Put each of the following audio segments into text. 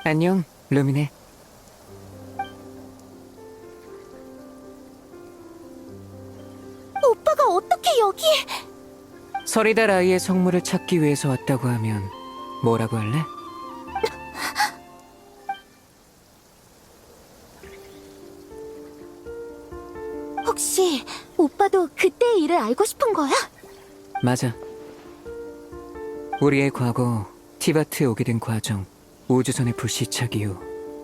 안녕, 루미네. 오빠가 어떻게 여기에? 서리달 아이의 성물을 찾기 위해서 왔다고 하면 뭐라고 할래? 혹시 오빠도 그때의 일을 알고 싶은 거야? 맞아. 우리의 과거, 티바트에 오게 된 과정, 우주선의 불시착 이후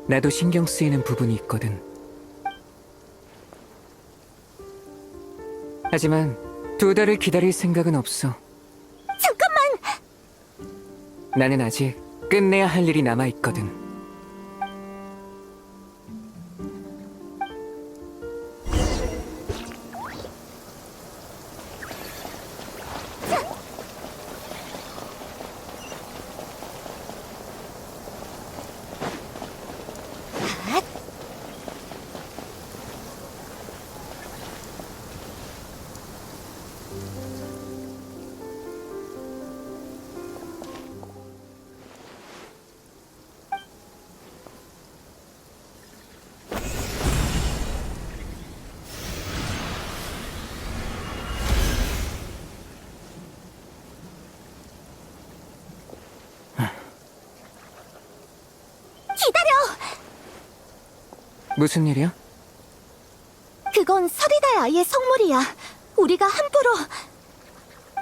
나도 신경 쓰이는 부분이 있거든. 하지만 2달을 기다릴 생각은 없어. 잠깐만! 나는 아직 끝내야 할 일이 남아있거든. 기다려! 무슨 일이야? 그건 서리달 아이의 성물이야. 우리가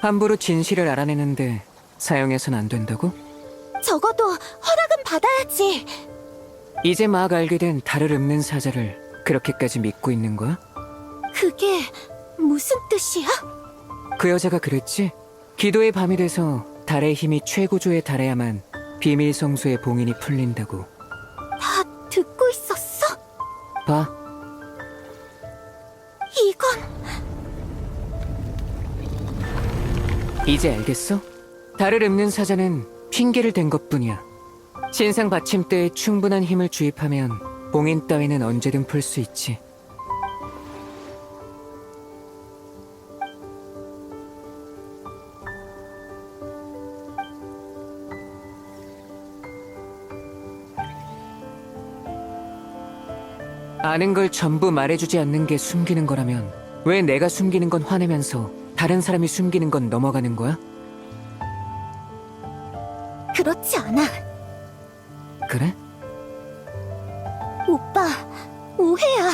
함부로 진실을 알아내는데 사용해선 안 된다고? 적어도 허락은 받아야지. 이제 막 알게 된 달을 읊는 사자를 그렇게까지 믿고 있는 거야? 그게 무슨 뜻이야? 그 여자가 그랬지? 기도의 밤이 돼서 달의 힘이 최고조에 달해야만 비밀 성소의 봉인이 풀린다고. 다 듣고 있었어? 봐, 이건 이제 알겠어? 달을 읊는 사자는 핑계를 댄 것뿐이야. 신상 받침대에 충분한 힘을 주입하면 봉인 따위는 언제든 풀 수 있지. 아는 걸 전부 말해주지 않는 게 숨기는 거라면 왜 내가 숨기는 건 화내면서 다른 사람이 숨기는 건 넘어가는 거야? 그렇지 않아. 그래? 오빠, 오해야.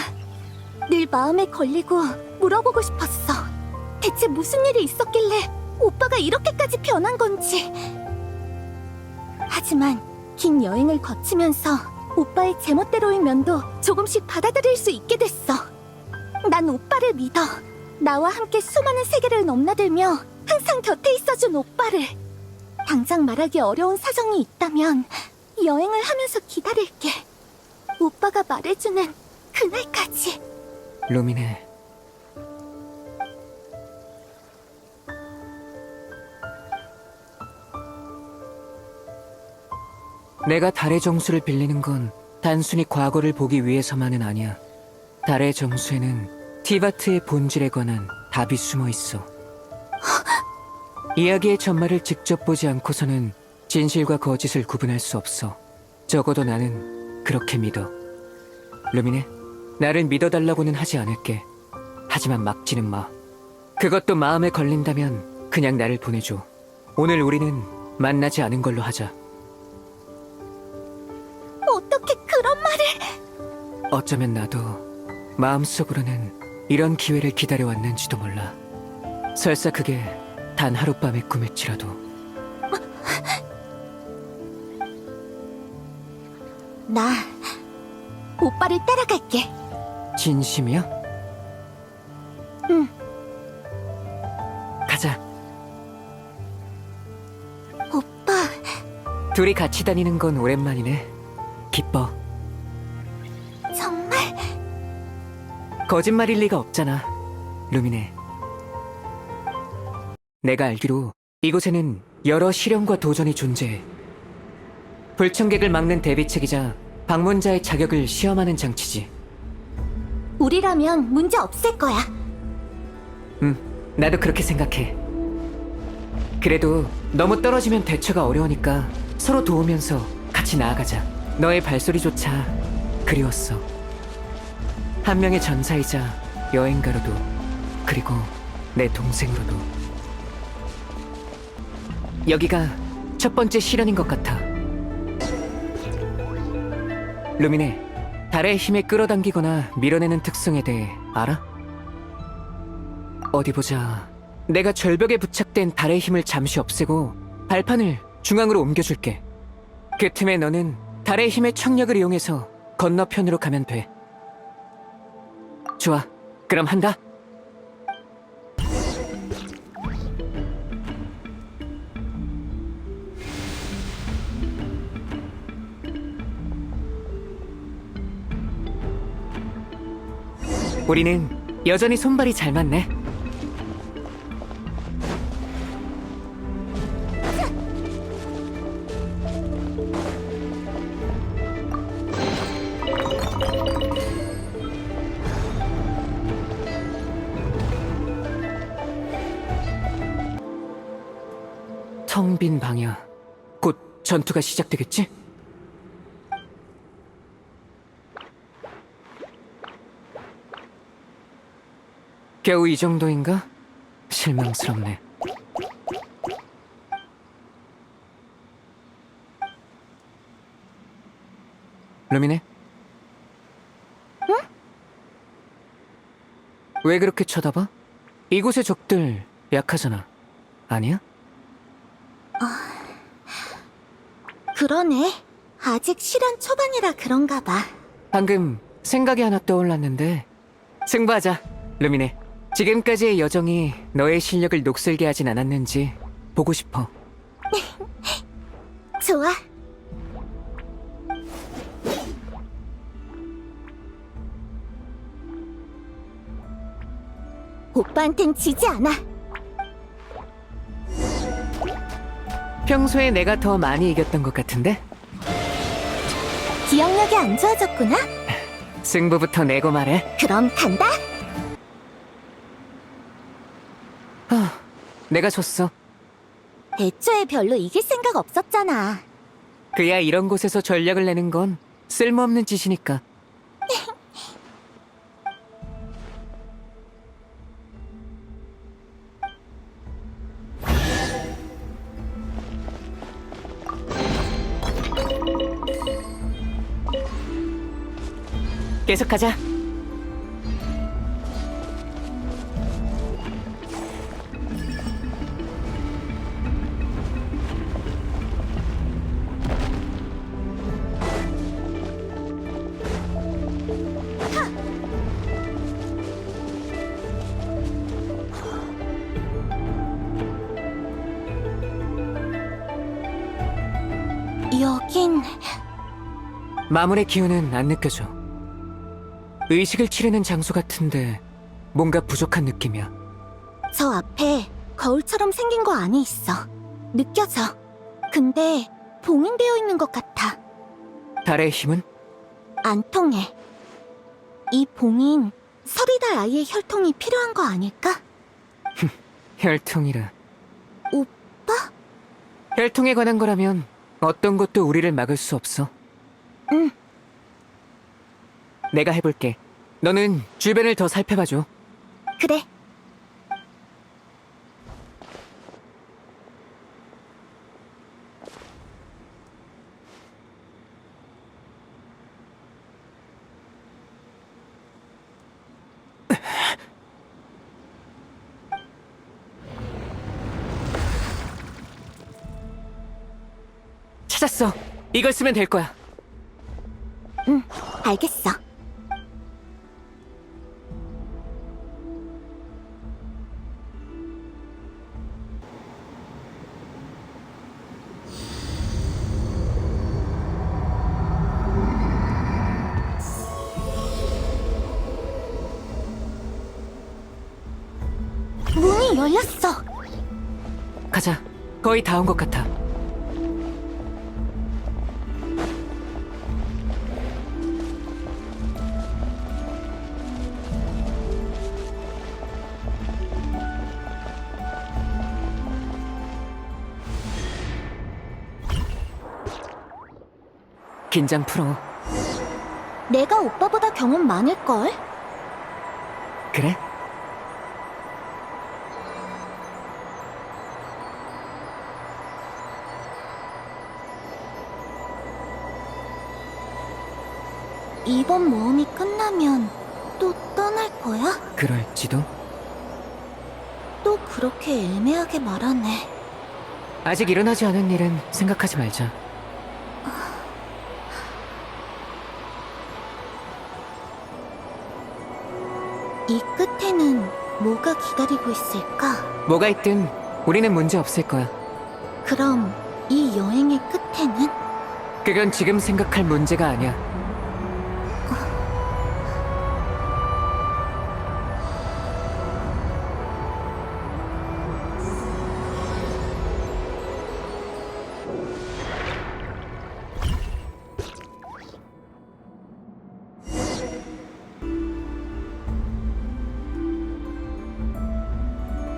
늘 마음에 걸리고 물어보고 싶었어. 대체 무슨 일이 있었길래 오빠가 이렇게까지 변한 건지. 하지만 긴 여행을 거치면서 오빠의 제멋대로인 면도 조금씩 받아들일 수 있게 됐어. 난 오빠를 믿어. 나와 함께 수많은 세계를 넘나들며 항상 곁에 있어준 오빠를. 당장 말하기 어려운 사정이 있다면 여행을 하면서 기다릴게. 오빠가 말해주는 그날까지. 루미네, 내가 달의 정수를 빌리는 건 단순히 과거를 보기 위해서만은 아니야. 달의 정수에는 티바트의 본질에 관한 답이 숨어 있어. 이야기의 전말을 직접 보지 않고서는 진실과 거짓을 구분할 수 없어. 적어도 나는 그렇게 믿어. 루미네, 나를 믿어달라고는 하지 않을게. 하지만 막지는 마. 그것도 마음에 걸린다면 그냥 나를 보내줘. 오늘 우리는 만나지 않은 걸로 하자. 어떻게 그런 말을... 어쩌면 나도 마음속으로는 이런 기회를 기다려왔는지도 몰라. 설사 그게 단 하룻밤의 꿈일지라도. 나 오빠를 따라갈게. 진심이야? 응. 가자. 오빠, 둘이 같이 다니는 건 오랜만이네. 기뻐. 정말 거짓말일 리가 없잖아, 루미네. 내가 알기로 이곳에는 여러 시련과 도전이 존재해. 불청객을 막는 대비책이자 방문자의 자격을 시험하는 장치지. 우리라면 문제 없을 거야. 나도 그렇게 생각해. 그래도 너무 떨어지면 대처가 어려우니까 서로 도우면서 같이 나아가자. 너의 발소리조차 그리웠어. 한 명의 전사이자 여행가로도, 그리고 내 동생으로도. 여기가 첫 번째 시련인 것 같아. 루미네, 달의 힘에 끌어당기거나 밀어내는 특성에 대해 알아? 어디 보자. 내가 절벽에 부착된 달의 힘을 잠시 없애고 발판을 중앙으로 옮겨줄게. 그 틈에 너는 달의 힘의 청력을 이용해서 건너편으로 가면 돼. 좋아, 그럼 한다. 우리는 여전히 손발이 잘 맞네. 텅 빈 방이야. 곧 전투가 시작되겠지? 겨우 이 정도인가? 실망스럽네. 루미네? 응? 왜 그렇게 쳐다봐? 이곳의 적들 약하잖아. 아니야? 그러네. 아직 실현 초반이라 그런가 봐. 방금 생각이 하나 떠올랐는데 승부하자, 루미네. 지금까지의 여정이 너의 실력을 녹슬게 하진 않았는지 보고 싶어. 좋아. 오빠한텐 지지 않아. 평소에 내가 더 많이 이겼던 것 같은데? 기억력이 안 좋아졌구나? 승부부터 내고 말해. 그럼 간다. 내가 졌어. 애초에 별로 이길 생각 없었잖아. 그야 이런 곳에서 전략을 내는 건 쓸모없는 짓이니까. 계속하자. 여긴 마물의 기운은 안 느껴져. 의식을 치르는 장소 같은데 뭔가 부족한 느낌이야. 저 앞에 거울처럼 생긴 거 안에 있어. 느껴져. 근데 봉인되어 있는 것 같아. 달의 힘은? 안 통해. 이 봉인, 서리달 아이의 혈통이 필요한 거 아닐까? 혈통이라. 오빠? 혈통에 관한 거라면 어떤 것도 우리를 막을 수 없어. 응. 내가 해볼게. 너는 주변을 더 살펴봐줘. 그래. 찾았어. 이걸 쓰면 될 거야. 응, 알겠어. 문이 열렸어. 가자. 거의 다 온 것 같아. 긴장 풀어. 내가 오빠보다 경험 많을걸? 그래? 이번 모험이 끝나면 또 떠날 거야? 그럴지도. 또 그렇게 애매하게 말하네. 아직 일어나지 않은 일은 생각하지 말자. 이 끝에는 뭐가 기다리고 있을까? 뭐가 있든 우리는 문제 없을 거야. 그럼 이 여행의 끝에는? 그건 지금 생각할 문제가 아니야.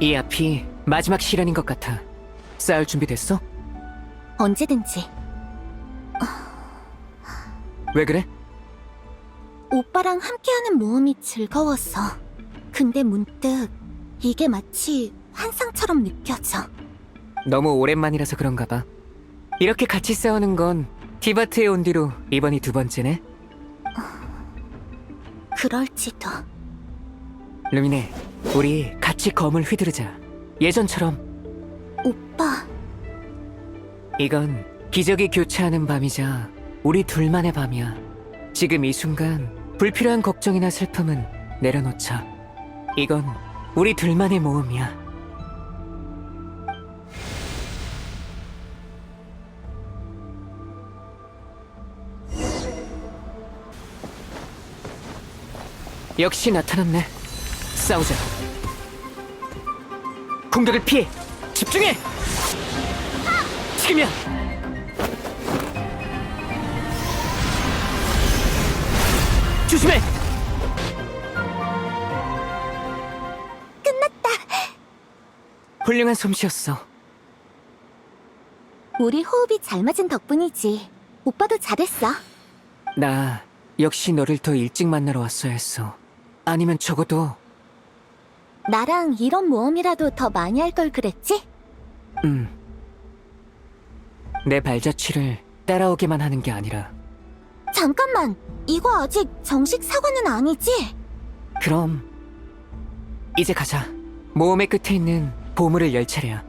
이 앞이 마지막 시련인 것 같아. 싸울 준비 됐어? 언제든지. 왜 그래? 오빠랑 함께하는 모험이 즐거웠어. 근데 문득 이게 마치 환상처럼 느껴져. 너무 오랜만이라서 그런가 봐. 이렇게 같이 싸우는 건 디바트에 온 뒤로 이번이 두 번째네. 그럴지도. 루미네, 우리 같이 검을 휘두르자. 예전처럼. 오빠, 이건 기적이 교차하는 밤이자 우리 둘만의 밤이야. 지금 이 순간 불필요한 걱정이나 슬픔은 내려놓자. 이건 우리 둘만의 모험이야. 역시 나타났네. 싸우자. 공격을 피해. 집중해. 지금이야. 조심해. 끝났다. 훌륭한 솜씨였어. 우리 호흡이 잘 맞은 덕분이지. 오빠도 잘했어. 나 역시 너를 더 일찍 만나러 왔어야 했어. 아니면 적어도 나랑 이런 모험이라도 더 많이 할 걸 그랬지? 내 발자취를 따라오기만 하는 게 아니라. 잠깐만, 이거 아직 정식 사과는 아니지? 그럼 이제 가자. 모험의 끝에 있는 보물을 열 차례야.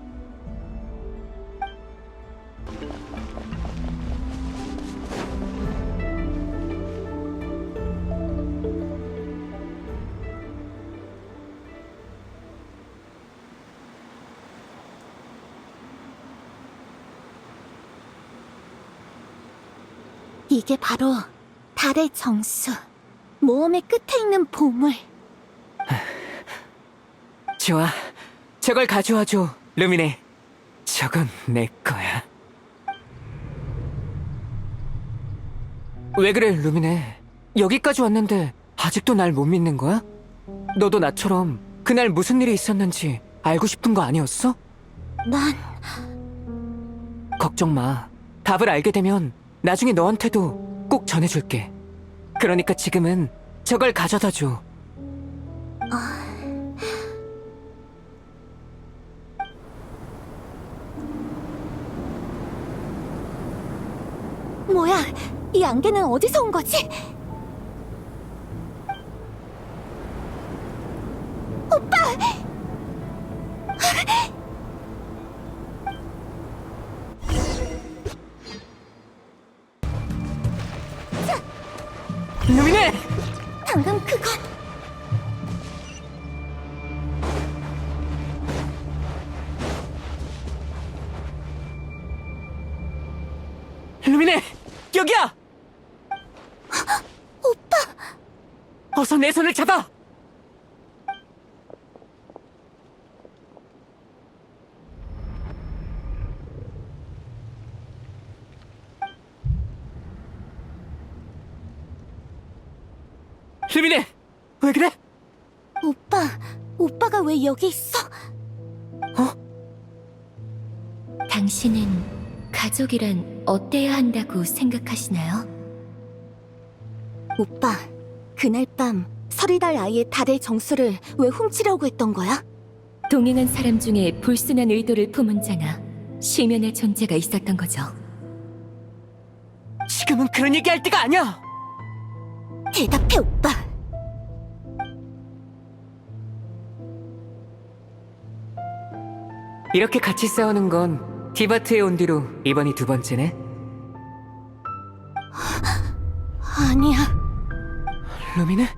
이게 바로 달의 정수, 모험의 끝에 있는 보물. 좋아. 저걸 가져와줘, 루미네. 저건 내 거야. 왜 그래, 루미네? 여기까지 왔는데 아직도 날 못 믿는 거야? 너도 나처럼 그날 무슨 일이 있었는지 알고 싶은 거 아니었어? 난 걱정 마. 답을 알게 되면 나중에 너한테도 꼭 전해줄게. 그러니까 지금은 저걸 가져다 줘. 뭐야? 이 안개는 어디서 온 거지? 오빠! 루미네! 방금 그건 루미네! 여기야! 오빠! 어서 내 손을 잡아! 루미네! 왜 그래? 오빠가 왜 여기 있어? 당신은 가족이란 어때야 한다고 생각하시나요? 오빠, 그날 밤 서리달 아이의 달의 정수를 왜 훔치려고 했던 거야? 동행한 사람 중에 불순한 의도를 품은 자나 시면의 존재가 있었던 거죠. 지금은 그런 얘기할 때가 아니야. 대답해, 오빠. 이렇게 같이 싸우는 건 디바트에 온 뒤로 이번이 두 번째네. 아니야. 루미네?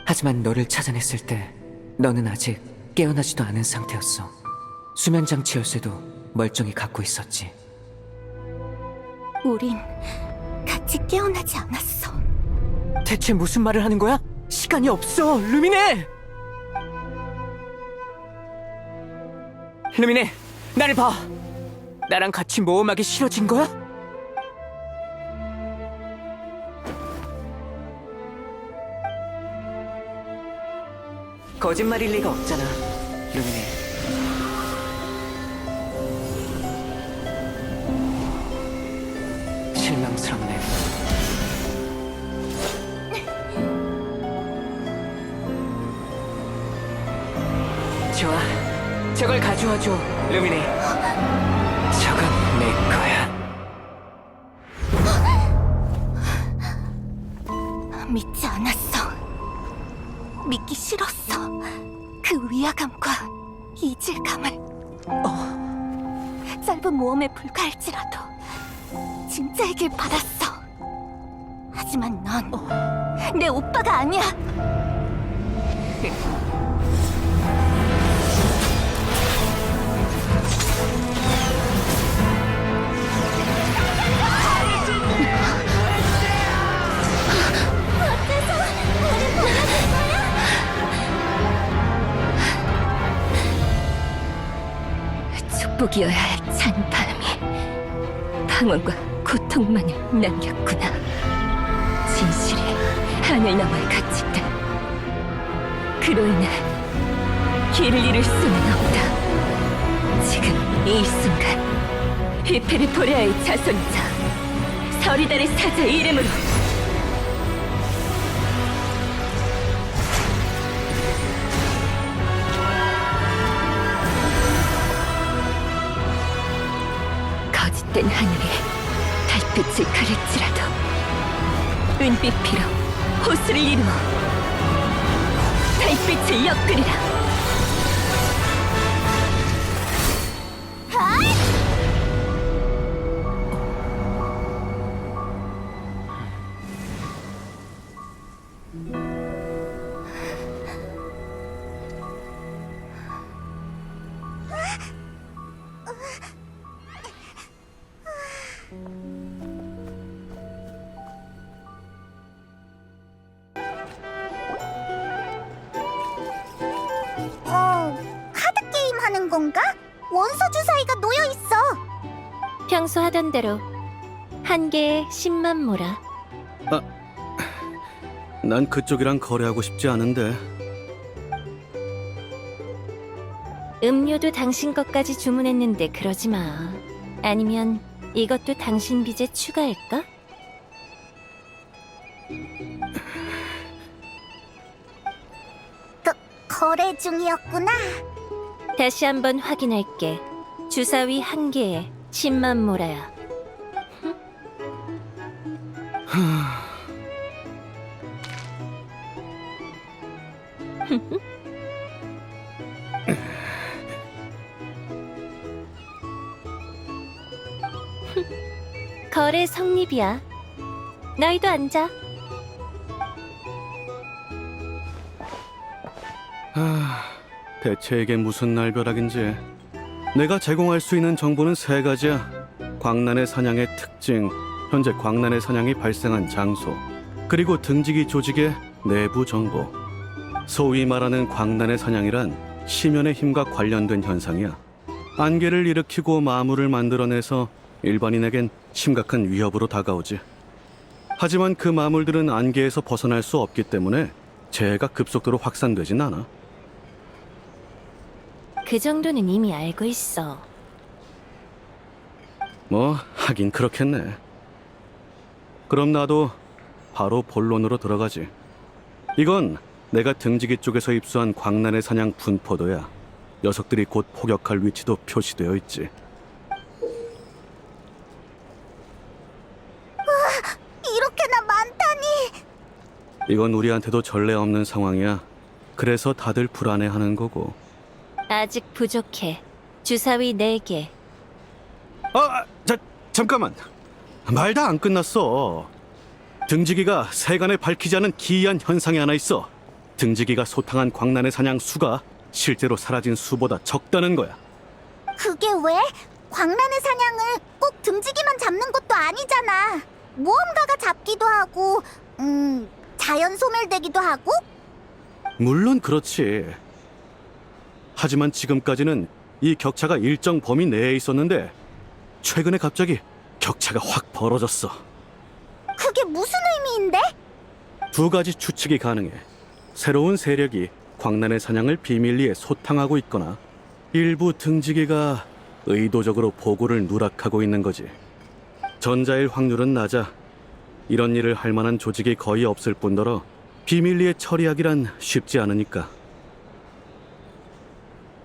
하지만 너를 찾아냈을 때 너는 아직 깨어나지도 않은 상태였어. 수면 장치 열쇠도 멀쩡히 갖고 있었지. 우린 같이 깨어나지 않았어. 대체 무슨 말을 하는 거야? 시간이 없어, 루미네! 루미네, 나를 봐. 나랑 같이 모험하기 싫어진 거야? 거짓말일 리가 없잖아, 루미네. 실망스럽네. 좋아, 저걸 가져와줘, 루미네. 저건 내 거야. 믿지 않았어. 믿기 싫었어. 그 위화감과 이질감을. 짧은 모험에 불과할지라도 진짜이길 바랐어. 하지만 넌 내 오빠가 아니야. 축복이어야 할 찬 바람이 방황과 고통만을 남겼구나. 진실이 하늘 너머에 갇힌다. 그로 인해 길을 잃을 수는 없다. 지금 이 순간 히페르포레아의 자손이자 서리달의 사자 이름으로 거짓된 하늘이 달빛을 가릴지라도 은빛 피로 호수를 이루어 달빛을 엮으리라. 카드게임 하는 건가? 원소 주사위가 놓여있어. 평소 하던 대로 한 개에 10만 모라. 난 그쪽이랑 거래하고 싶지 않은데. 음료도 당신 것까지 주문했는데 그러지 마. 아니면 이것도 당신 빚에 추가할까? 거래 중이었구나. 다시 한번 확인할게. 주사위 한 개에 10만 모라야. 거래 성립이야. 너희도 앉아. 대체 이게 무슨 날벼락인지. 내가 제공할 수 있는 정보는 세 가지야. 광란의 사냥의 특징, 현재 광란의 사냥이 발생한 장소, 그리고 등지기 조직의 내부 정보. 소위 말하는 광란의 사냥이란 시면의 힘과 관련된 현상이야. 안개를 일으키고 마물을 만들어내서 일반인에겐 심각한 위협으로 다가오지. 하지만 그 마물들은 안개에서 벗어날 수 없기 때문에 재해가 급속도로 확산되진 않아. 그 정도는 이미 알고 있어. 뭐 하긴 그렇겠네. 그럼 나도 바로 본론으로 들어가지. 이건 내가 등지기 쪽에서 입수한 광란의 사냥 분포도야. 녀석들이 곧 포격할 위치도 표시되어 있지. 이렇게나 많다니. 이건 우리한테도 전례 없는 상황이야. 그래서 다들 불안해하는 거고. 아직 부족해. 주사위 4개. 잠깐만. 말 다 안 끝났어. 등지기가 세간에 밝히지 않은 기이한 현상이 하나 있어. 등지기가 소탕한 광란의 사냥 수가 실제로 사라진 수보다 적다는 거야. 그게 왜? 광란의 사냥을 꼭 등지기만 잡는 것도 아니잖아. 모험가가 잡기도 하고, 자연 소멸되기도 하고. 물론 그렇지. 하지만 지금까지는 이 격차가 일정 범위 내에 있었는데 최근에 갑자기 격차가 확 벌어졌어. 그게 무슨 의미인데? 2가지 추측이 가능해. 새로운 세력이 광란의 사냥을 비밀리에 소탕하고 있거나 일부 등지기가 의도적으로 보고를 누락하고 있는 거지. 전자일 확률은 낮아. 이런 일을 할 만한 조직이 거의 없을 뿐더러 비밀리에 처리하기란 쉽지 않으니까.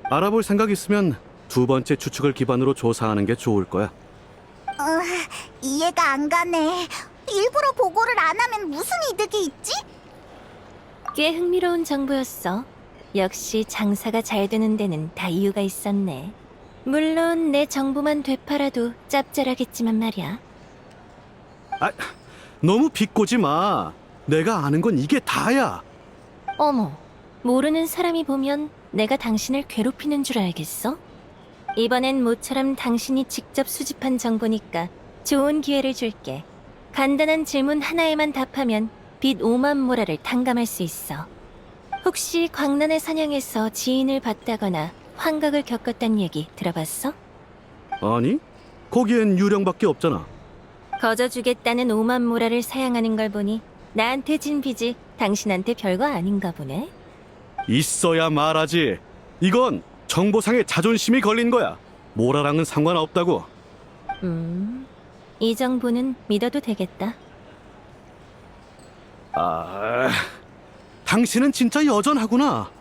알아볼 생각 있으면 2번째 추측을 기반으로 조사하는 게 좋을 거야. 이해가 안 가네. 일부러 보고를 안 하면 무슨 이득이 있지? 꽤 흥미로운 정보였어. 역시 장사가 잘 되는 데는 다 이유가 있었네. 물론 내 정보만 되팔아도 짭짤하겠지만 말이야. 너무 비꼬지 마. 내가 아는 건 이게 다야. 어머, 모르는 사람이 보면 내가 당신을 괴롭히는 줄 알겠어? 이번엔 모처럼 당신이 직접 수집한 정보니까 좋은 기회를 줄게. 간단한 질문 하나에만 답하면 빚 5만 모라를 탕감할 수 있어. 혹시 광란의 사냥에서 지인을 봤다거나 환각을 겪었단 얘기 들어봤어? 아니? 거기엔 유령밖에 없잖아. 거저 주겠다는 5만 모라를 사양하는 걸 보니 나한테 진 빚이 당신한테 별거 아닌가 보네. 있어야 말하지. 이건 정보상의 자존심이 걸린 거야. 모라랑은 상관없다고. 이 정보는 믿어도 되겠다. 당신은 진짜 여전하구나.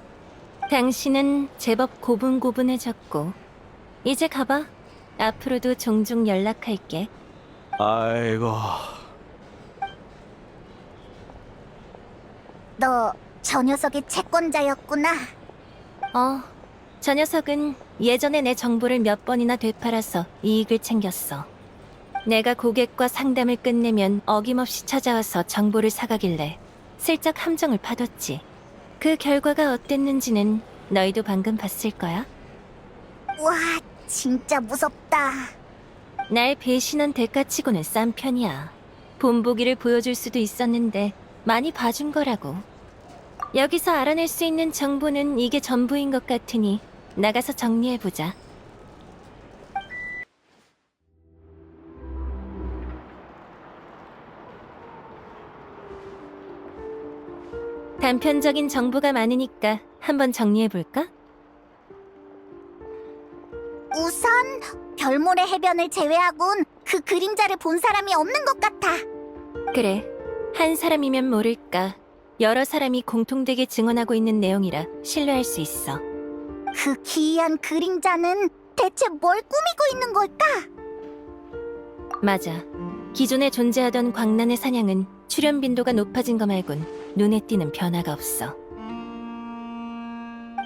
당신은 제법 고분고분해졌고 이제 가봐. 앞으로도 종종 연락할게. 아이고. 너 저 녀석의 채권자였구나. 저 녀석은 예전에 내 정보를 몇 번이나 되팔아서 이익을 챙겼어. 내가 고객과 상담을 끝내면 어김없이 찾아와서 정보를 사가길래 슬쩍 함정을 파뒀지. 그 결과가 어땠는지는 너희도 방금 봤을 거야. 와, 진짜 무섭다. 날 배신한 대가치고는 싼 편이야. 본보기를 보여줄 수도 있었는데 많이 봐준 거라고. 여기서 알아낼 수 있는 정보는 이게 전부인 것 같으니 나가서 정리해보자. 단편적인 정보가 많으니까 한번 정리해볼까? 우선 별모래 해변을 제외하곤 그 그림자를 본 사람이 없는 것 같아. 그래, 한 사람이면 모를까. 여러 사람이 공통되게 증언하고 있는 내용이라 신뢰할 수 있어. 그 기이한 그림자는 대체 뭘 꾸미고 있는 걸까? 맞아. 기존에 존재하던 광란의 사냥은 출현 빈도가 높아진 거 말곤 눈에 띄는 변화가 없어.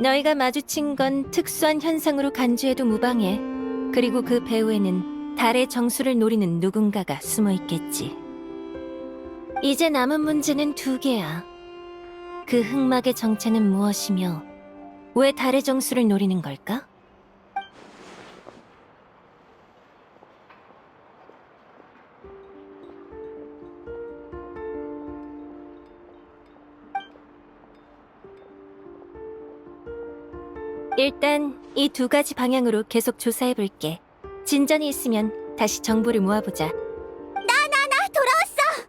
너희가 마주친 건 특수한 현상으로 간주해도 무방해. 그리고 그 배후에는 달의 정수를 노리는 누군가가 숨어 있겠지. 이제 남은 문제는 2개야. 그 흑막의 정체는 무엇이며 왜 달의 정수를 노리는 걸까? 일단 이 2가지 방향으로 계속 조사해볼게. 진전이 있으면 다시 정보를 모아보자. 나 돌아왔어.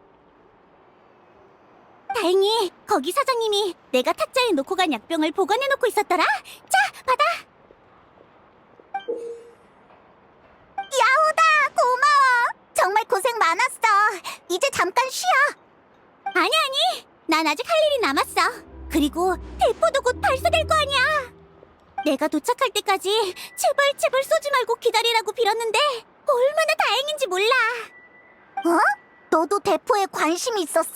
다행히 거기 사장님이 내가 탁자에 놓고 간 약병을 보관해놓고 있었더라. 자, 받아. 야호다, 고마워. 정말 고생 많았어. 이제 잠깐 쉬어. 아니, 난 아직 할 일이 남았어. 그리고 대포도 곧 발사될 거 아니야. 내가 도착할 때까지 제발 제발 쏘지 말고 기다리라고 빌었는데 얼마나 다행인지 몰라. 어? 너도 대포에 관심이 있었어?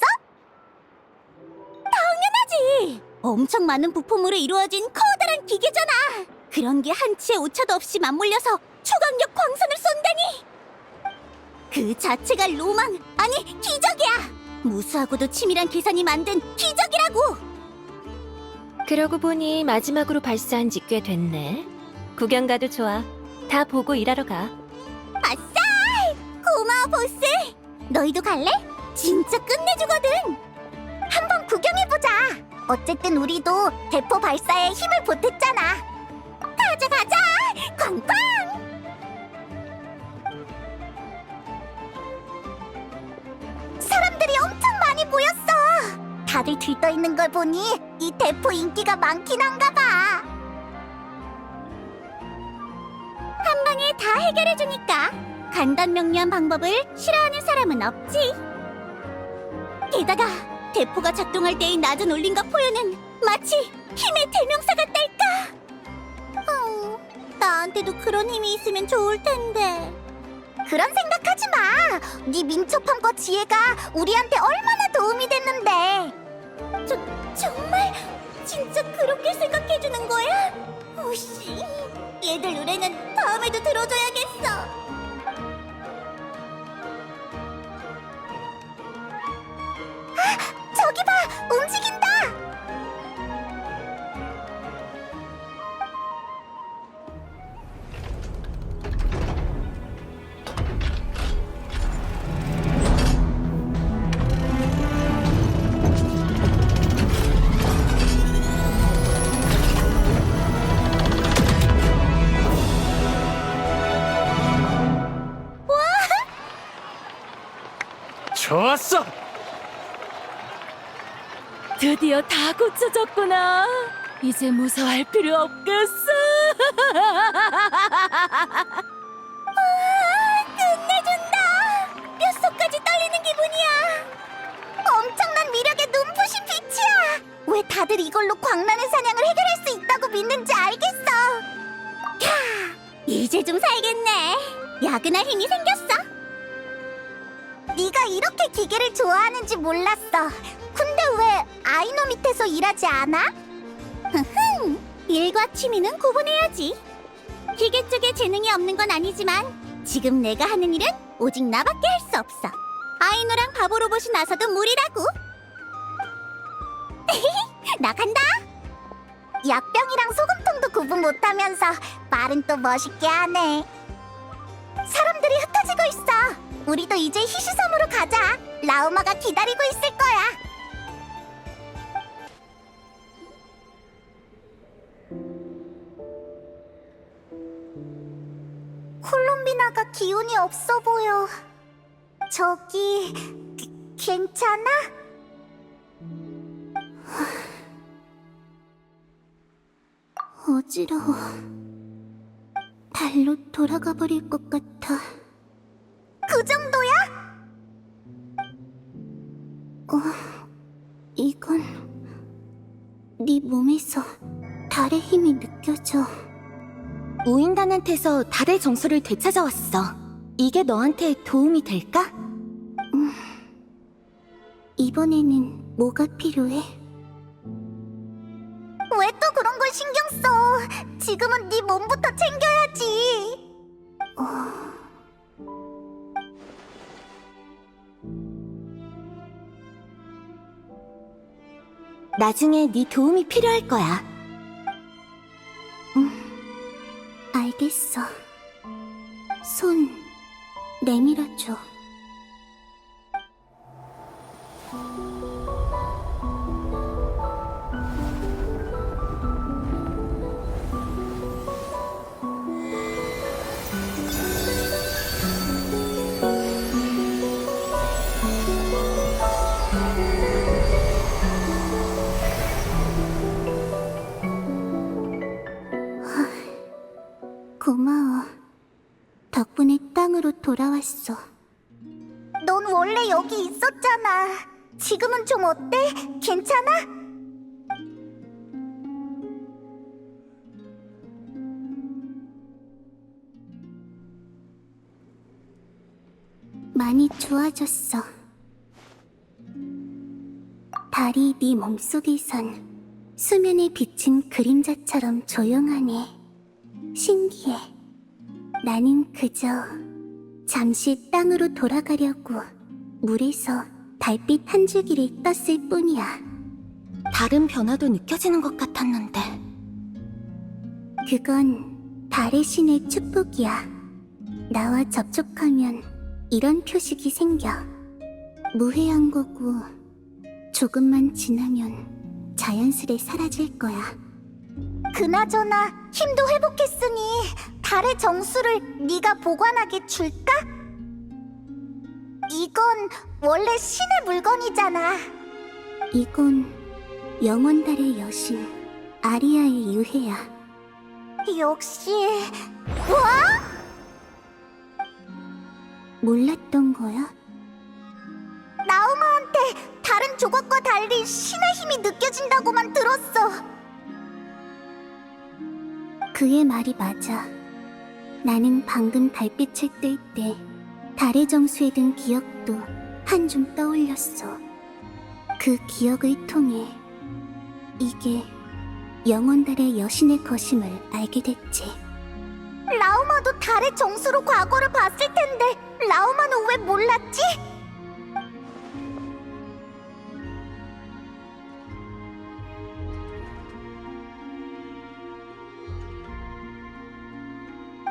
당연하지. 엄청 많은 부품으로 이루어진 커다란 기계잖아. 그런 게 한치의 오차도 없이 맞물려서 초강력 광선을 쏜다니. 그 자체가 로망, 아니 기적이야. 무수하고도 치밀한 계산이 만든 기적이라고. 그러고 보니 마지막으로 발사한 지 꽤 됐네. 구경 가도 좋아. 다 보고 일하러 가. 아싸! 고마워 보스. 너희도 갈래? 진짜 끝내주거든. 한번 구경해보자. 어쨌든 우리도 대포 발사에 힘을 보탰잖아. 가자 가자! 쾅쾅! 사람들이 엄청 많이 모였어. 다들 들떠있는 걸 보니 이 대포 인기가 많긴 한가 봐. 한 방에 다 해결해주니까 간단명료한 방법을 싫어하는 사람은 없지. 게다가 대포가 작동할 때의 낮은 울림과 포효는 마치 힘의 대명사 같달까. 나한테도 그런 힘이 있으면 좋을 텐데. 그런 생각하지 마. 네 민첩함과 지혜가 우리한테 얼마나 도움이 됐는데. 정말? 진짜 그렇게 생각해주는 거야? 오씨, 얘들 노래는 다음에도 들어줘야겠어. 저기 봐! 움직인다! 좋았어! 드디어 다 고쳐졌구나. 이제 무서워할 필요 없겠어. 끝내준다! 뼛속까지 떨리는 기분이야. 엄청난 미력의 눈부신 빛이야. 왜 다들 이걸로 광란의 사냥을 해결할 수 있다고 믿는지 알겠어. 캬, 이제 좀 살겠네. 야근할 힘이 생겼어. 네가 이렇게 기계를 좋아하는지 몰랐어. 근데 왜 아이노 밑에서 일하지 않아? 흐흠, 일과 취미는 구분해야지. 기계 쪽에 재능이 없는 건 아니지만 지금 내가 하는 일은 오직 나밖에 할 수 없어. 아이노랑 바보 로봇이 나서도 무리라고. 나간다. 약병이랑 소금통도 구분 못하면서 말은 또 멋있게 하네. 사람들이 흩어지고 있어. 우리도 이제 희시섬으로 가자. 라우마가 기다리고 있을 거야. 콜롬비나가 기운이 없어 보여. 저기, 괜찮아? 어지러워. 달로 돌아가 버릴 것 같아. 그 정도야? 이건 네 몸에서 달의 힘이 느껴져. 우인단한테서 달의 정수를 되찾아왔어. 이게 너한테 도움이 될까? 이번에는 뭐가 필요해? 왜 또 그런 걸 신경 써? 지금은 네 몸부터 챙겨야지. 나중에 네 도움이 필요할 거야. 알겠어. 손 내밀어줘. 고마워. 덕분에 땅으로 돌아왔어. 넌 원래 여기 있었잖아. 지금은 좀 어때? 괜찮아? 많이 좋아졌어. 달이 네 몸속에선 수면에 비친 그림자처럼 조용하네. 신기해. 나는 그저 잠시 땅으로 돌아가려고 물에서 달빛 한 줄기를 떴을 뿐이야. 다른 변화도 느껴지는 것 같았는데. 그건 달의 신의 축복이야. 나와 접촉하면 이런 표식이 생겨. 무해한 거고 조금만 지나면 자연스레 사라질 거야. 그나저나 힘도 회복했으니 달의 정수를 네가 보관하게 줄까? 이건 원래 신의 물건이잖아. 이건 영원달의 여신 아리아의 유해야. 역시... 뭐? 몰랐던 거야? 나우마한테 다른 조각과 달리 신의 힘이 느껴진다고만 들었어. 그의 말이 맞아. 나는 방금 달빛을 뜰 때 달의 정수에 든 기억도 한 줌 떠올렸어. 그 기억을 통해 이게 영원달의 여신의 것임을 알게 됐지. 라우마도 달의 정수로 과거를 봤을 텐데 라우마는 왜 몰랐지?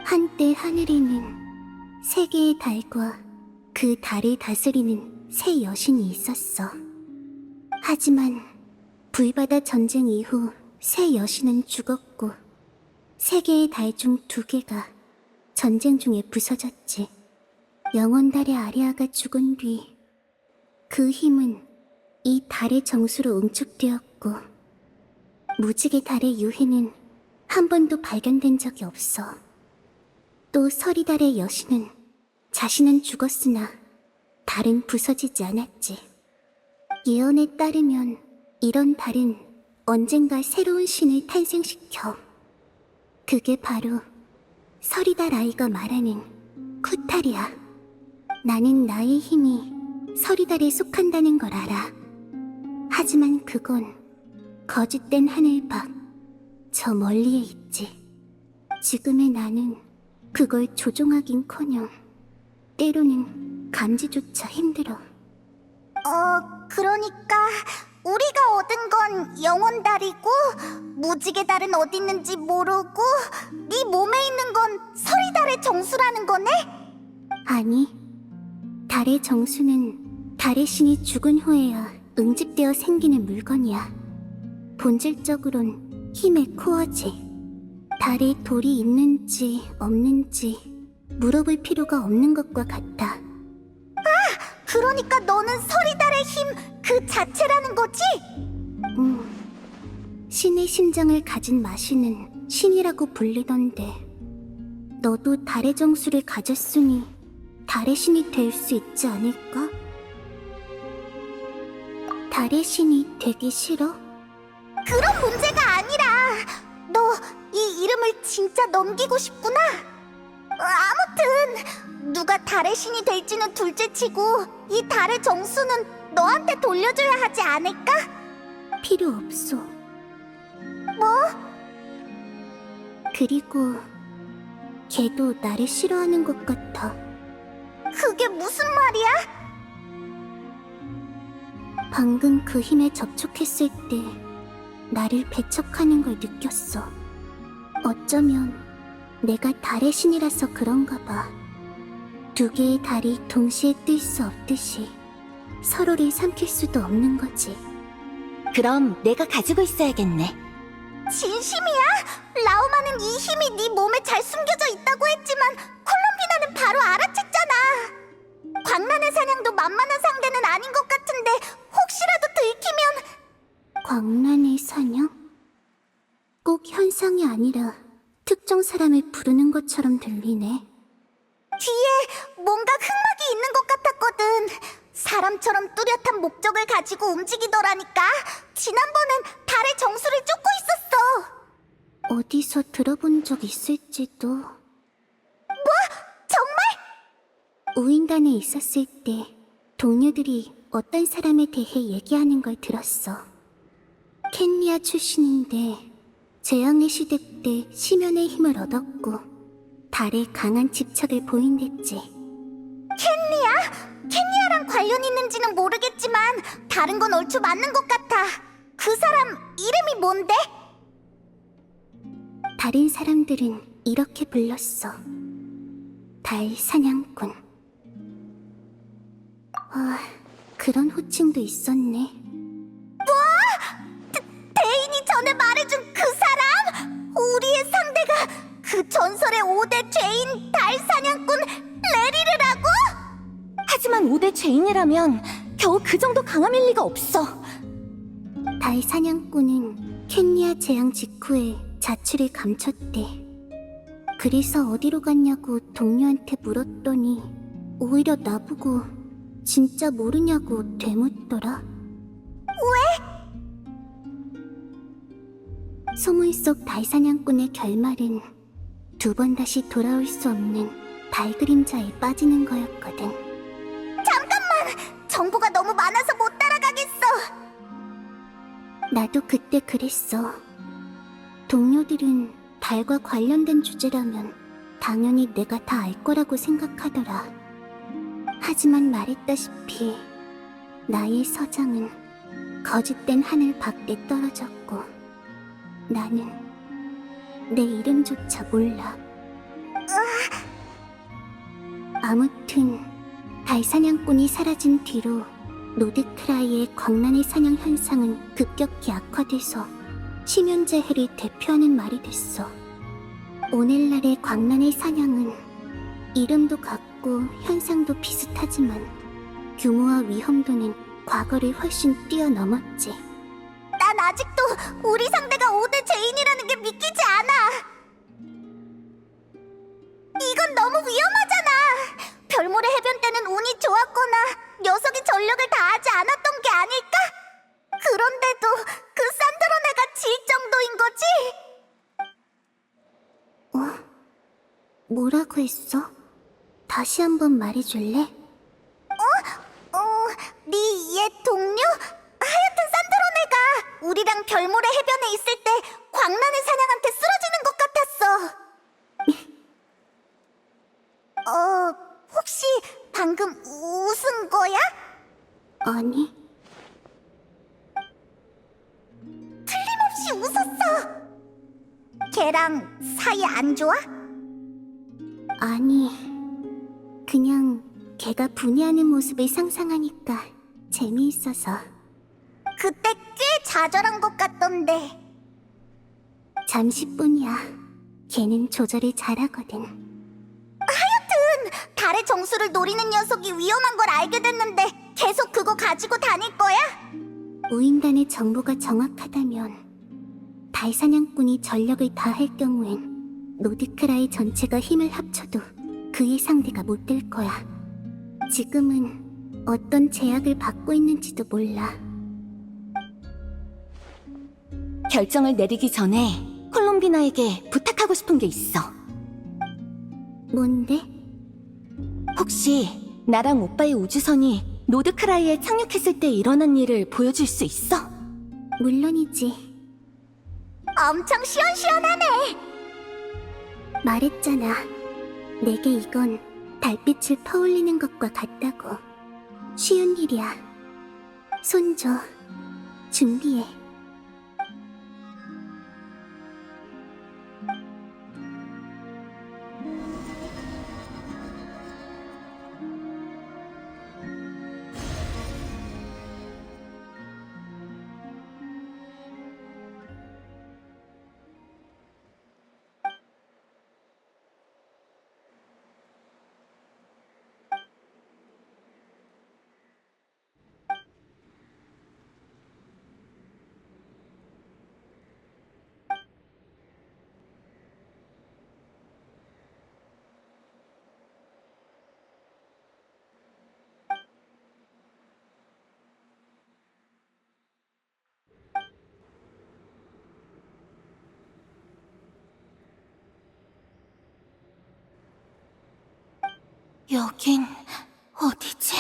한때 하늘에는 세 개의 달과 그 달을 다스리는 세 여신이 있었어. 하지만 불바다 전쟁 이후 세 여신은 죽었고 세 개의 달 중 두 개가 전쟁 중에 부서졌지. 영원달의 아리아가 죽은 뒤 그 힘은 이 달의 정수로 응축되었고 무지개 달의 유해는 한 번도 발견된 적이 없어. 또 서리달의 여신은 자신은 죽었으나 달은 부서지지 않았지. 예언에 따르면 이런 달은 언젠가 새로운 신을 탄생시켜. 그게 바로 서리달 아이가 말하는 쿠탈이야. 나는 나의 힘이 서리달에 속한다는 걸 알아. 하지만 그건 거짓된 하늘 밖 저 멀리에 있지. 지금의 나는 그걸 조종하긴커녕 때로는 감지조차 힘들어. 그러니까 우리가 얻은 건 영원달이고 무지개 달은 어디 있는지 모르고 네 몸에 있는 건 서리달의 정수라는 거네? 아니, 달의 정수는 달의 신이 죽은 후에야 응집되어 생기는 물건이야. 본질적으론 힘의 코어지. 달에 돌이 있는지 없는지 물어볼 필요가 없는 것과 같아. 그러니까 너는 서리달의 힘 그 자체라는 거지? 신의 심장을 가진 마신은 신이라고 불리던데 너도 달의 정수를 가졌으니 달의 신이 될 수 있지 않을까? 달의 신이 되기 싫어? 그런 문제가 아니라 너 이 이름을 진짜 넘기고 싶구나? 아무튼 누가 달의 신이 될지는 둘째치고 이 달의 정수는 너한테 돌려줘야 하지 않을까? 필요 없어. 뭐? 그리고 걔도 나를 싫어하는 것 같아. 그게 무슨 말이야? 방금 그 힘에 접촉했을 때 나를 배척하는 걸 느꼈어. 어쩌면 내가 달의 신이라서 그런가 봐. 두 개의 달이 동시에 뜰 수 없듯이 서로를 삼킬 수도 없는 거지. 그럼 내가 가지고 있어야겠네. 진심이야? 라우마는 이 힘이 네 몸에 잘 숨겨져 있다고 했지만 콜롬비나는 바로 알아챘잖아. 광란의 사냥도 만만한 상대는 아닌 것 같은데 혹시라도 들키면... 광란의 사냥? 꼭 현상이 아니라 특정 사람을 부르는 것처럼 들리네. 뒤에 뭔가 흑막이 있는 것 같았거든. 사람처럼 뚜렷한 목적을 가지고 움직이더라니까. 지난번엔 달의 정수를 쫓고 있었어. 어디서 들어본 적 있을지도. 뭐? 정말? 우인단에 있었을 때 동료들이 어떤 사람에 대해 얘기하는 걸 들었어. 켄리아 출신인데 재앙의 시대 때 심연의 힘을 얻었고 달에 강한 집착을 보인댔지. 켄리아랑 관련 있는지는 모르겠지만 다른 건 얼추 맞는 것 같아. 그 사람 이름이 뭔데? 다른 사람들은 이렇게 불렀어. 달 사냥꾼. 그런 호칭도 있었네. 대인이 전에 말해준 그 사람? 우리의 상대가 그 전설의 5대 죄인 달 사냥꾼 레리르라고? 하지만 5대 죄인이라면 겨우 그 정도 강함일 리가 없어. 달 사냥꾼은 켄리아 재앙 직후에 자취를 감췄대. 그래서 어디로 갔냐고 동료한테 물었더니 오히려 나보고 진짜 모르냐고 되묻더라. 소문 속 달사냥꾼의 결말은 두 번 다시 돌아올 수 없는 달 그림자에 빠지는 거였거든. 잠깐만! 정보가 너무 많아서 못 따라가겠어. 나도 그때 그랬어. 동료들은 달과 관련된 주제라면 당연히 내가 다 알 거라고 생각하더라. 하지만 말했다시피 나의 서장은 거짓된 하늘 밖에 떨어졌고 나는 내 이름조차 몰라. 아무튼 달사냥꾼이 사라진 뒤로 노드크라이의 광란의 사냥 현상은 급격히 악화돼서 심연재해를 대표하는 말이 됐어. 오늘날의 광란의 사냥은 이름도 같고 현상도 비슷하지만 규모와 위험도는 과거를 훨씬 뛰어넘었지. 난 아직도 우리 상대가 5대 죄인이라는 게 믿기지 않아. 이건 너무 위험하잖아. 별모래 해변 때는 운이 좋았거나 녀석이 전력을 다하지 않았던 게 아닐까? 그런데도 그 산드로네가 질 정도인 거지? 뭐라고 했어? 다시 한번 말해줄래? 네 옛 동료? 하여튼 산드로네가 우리랑 별모래 해변에 있을 때 광란의 사냥한테 쓰러지는 것 같았어. 혹시 방금 웃은 거야? 아니. 틀림없이 웃었어. 걔랑 사이 안 좋아? 아니, 그냥 걔가 분해하는 모습을 상상하니까 재미있어서. 그때 꽤 좌절한 것 같던데. 잠시뿐이야. 걔는 조절을 잘하거든. 하여튼 달의 정수를 노리는 녀석이 위험한 걸 알게 됐는데 계속 그거 가지고 다닐 거야? 우인단의 정보가 정확하다면 달 사냥꾼이 전력을 다할 경우엔 노드크라이 전체가 힘을 합쳐도 그의 상대가 못 될 거야. 지금은 어떤 제약을 받고 있는지도 몰라. 결정을 내리기 전에 콜롬비나에게 부탁하고 싶은 게 있어. 뭔데? 혹시 나랑 오빠의 우주선이 노드크라이에 착륙했을 때 일어난 일을 보여줄 수 있어? 물론이지. 엄청 시원시원하네. 말했잖아. 내게 이건 달빛을 퍼올리는 것과 같다고. 쉬운 일이야. 손줘. 준비해. 여긴 어디지?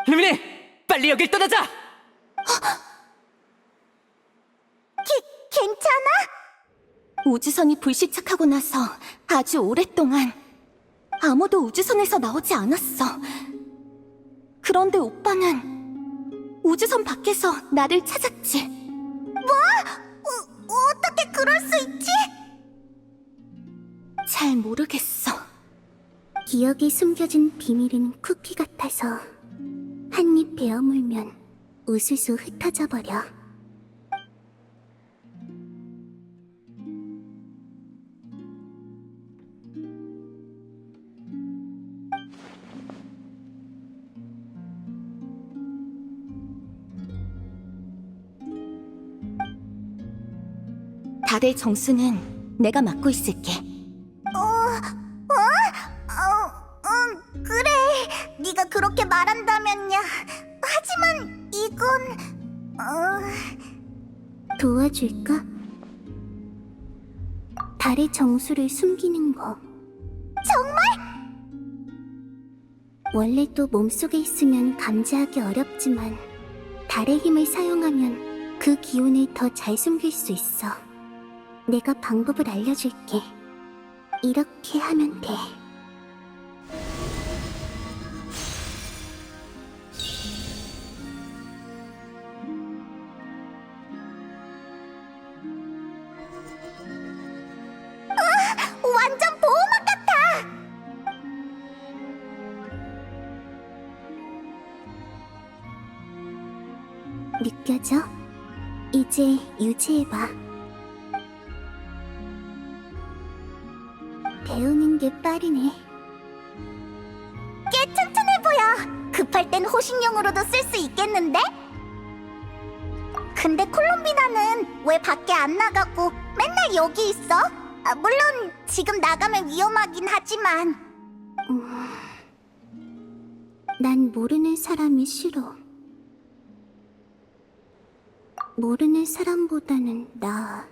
루미네, 빨리 여길 떠나자. 괜찮아? 우주선이 불시착하고 나서 아주 오랫동안 아무도 우주선에서 나오지 않았어. 그런데 오빠는 우주선 밖에서 나를 찾았지. 뭐? 어떻게 그럴 수 있지? 잘 모르겠어. 기억에 숨겨진 비밀은 쿠키 같아서 한 입 베어물면 우수수 흩어져 버려. 달의 정수는 내가 맡고 있을게. 그래. 네가 그렇게 말한다면야. 하지만 이건... 도와줄까? 달의 정수를 숨기는 거. 정말? 원래도 몸속에 있으면 감지하기 어렵지만 달의 힘을 사용하면 그 기운을 더 잘 숨길 수 있어. 내가 방법을 알려줄게. 이렇게 하면 돼. 완전 보호막 같아! 느껴져? 이제 유지해봐. 배우는 게 빠르네. 꽤 튼튼해 보여. 급할 땐 호신용으로도 쓸 수 있겠는데? 근데 콜롬비나는 왜 밖에 안 나가고 맨날 여기 있어? 물론 지금 나가면 위험하긴 하지만. 난 모르는 사람이 싫어. 모르는 사람보다는 나아.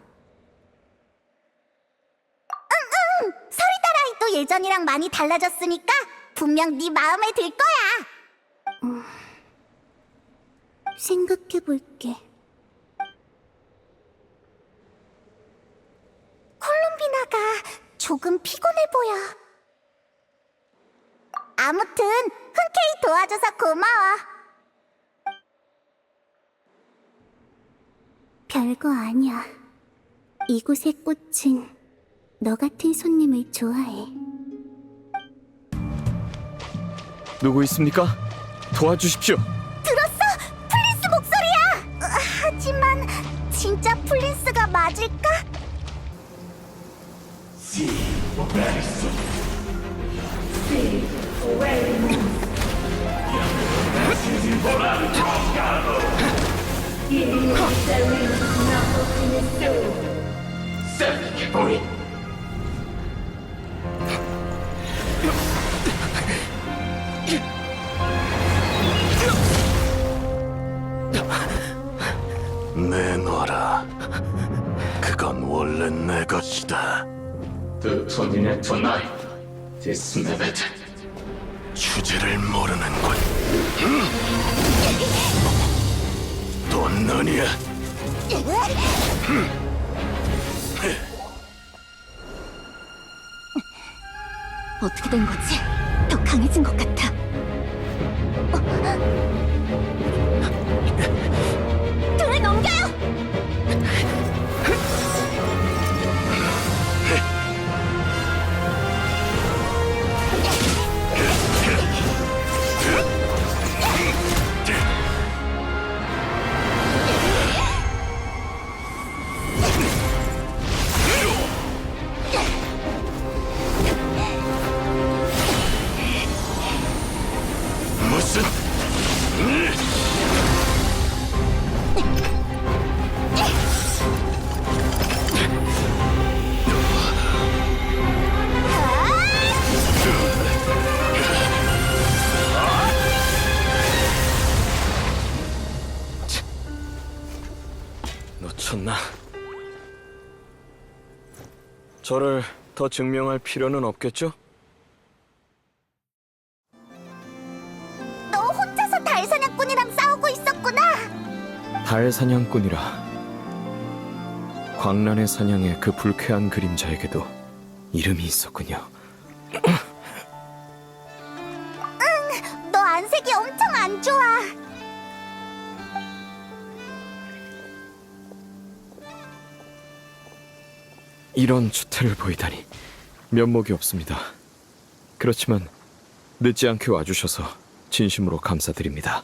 서리다라이도 예전이랑 많이 달라졌으니까 분명 네 마음에 들 거야. 생각해볼게. 콜롬비나가 조금 피곤해 보여. 아무튼 흔쾌히 도와줘서 고마워. 별거 아니야. 이곳의 꽃은 너 같은 손님을 좋아해. 누구 있습니까? 도와주십시오. 들었어? 플린스 목소리야! 하지만 진짜 플린스가 맞을까? 내놔라. 그건 원래 내 것이다. 주제를 모르는군. 또 너냐? 어떻게 된 거지? 더 강해진 것 같아. 등을 넘겨요! 무슨? 놓쳤나? 저를 더 증명할 필요는 없겠죠? 싸우고 있었구나. 달 사냥꾼이라. 광란의 사냥의 그 불쾌한 그림자에게도 이름이 있었군요. 너 안색이 엄청 안 좋아. 이런 추태를 보이다니 면목이 없습니다. 그렇지만 늦지 않게 와주셔서 진심으로 감사드립니다.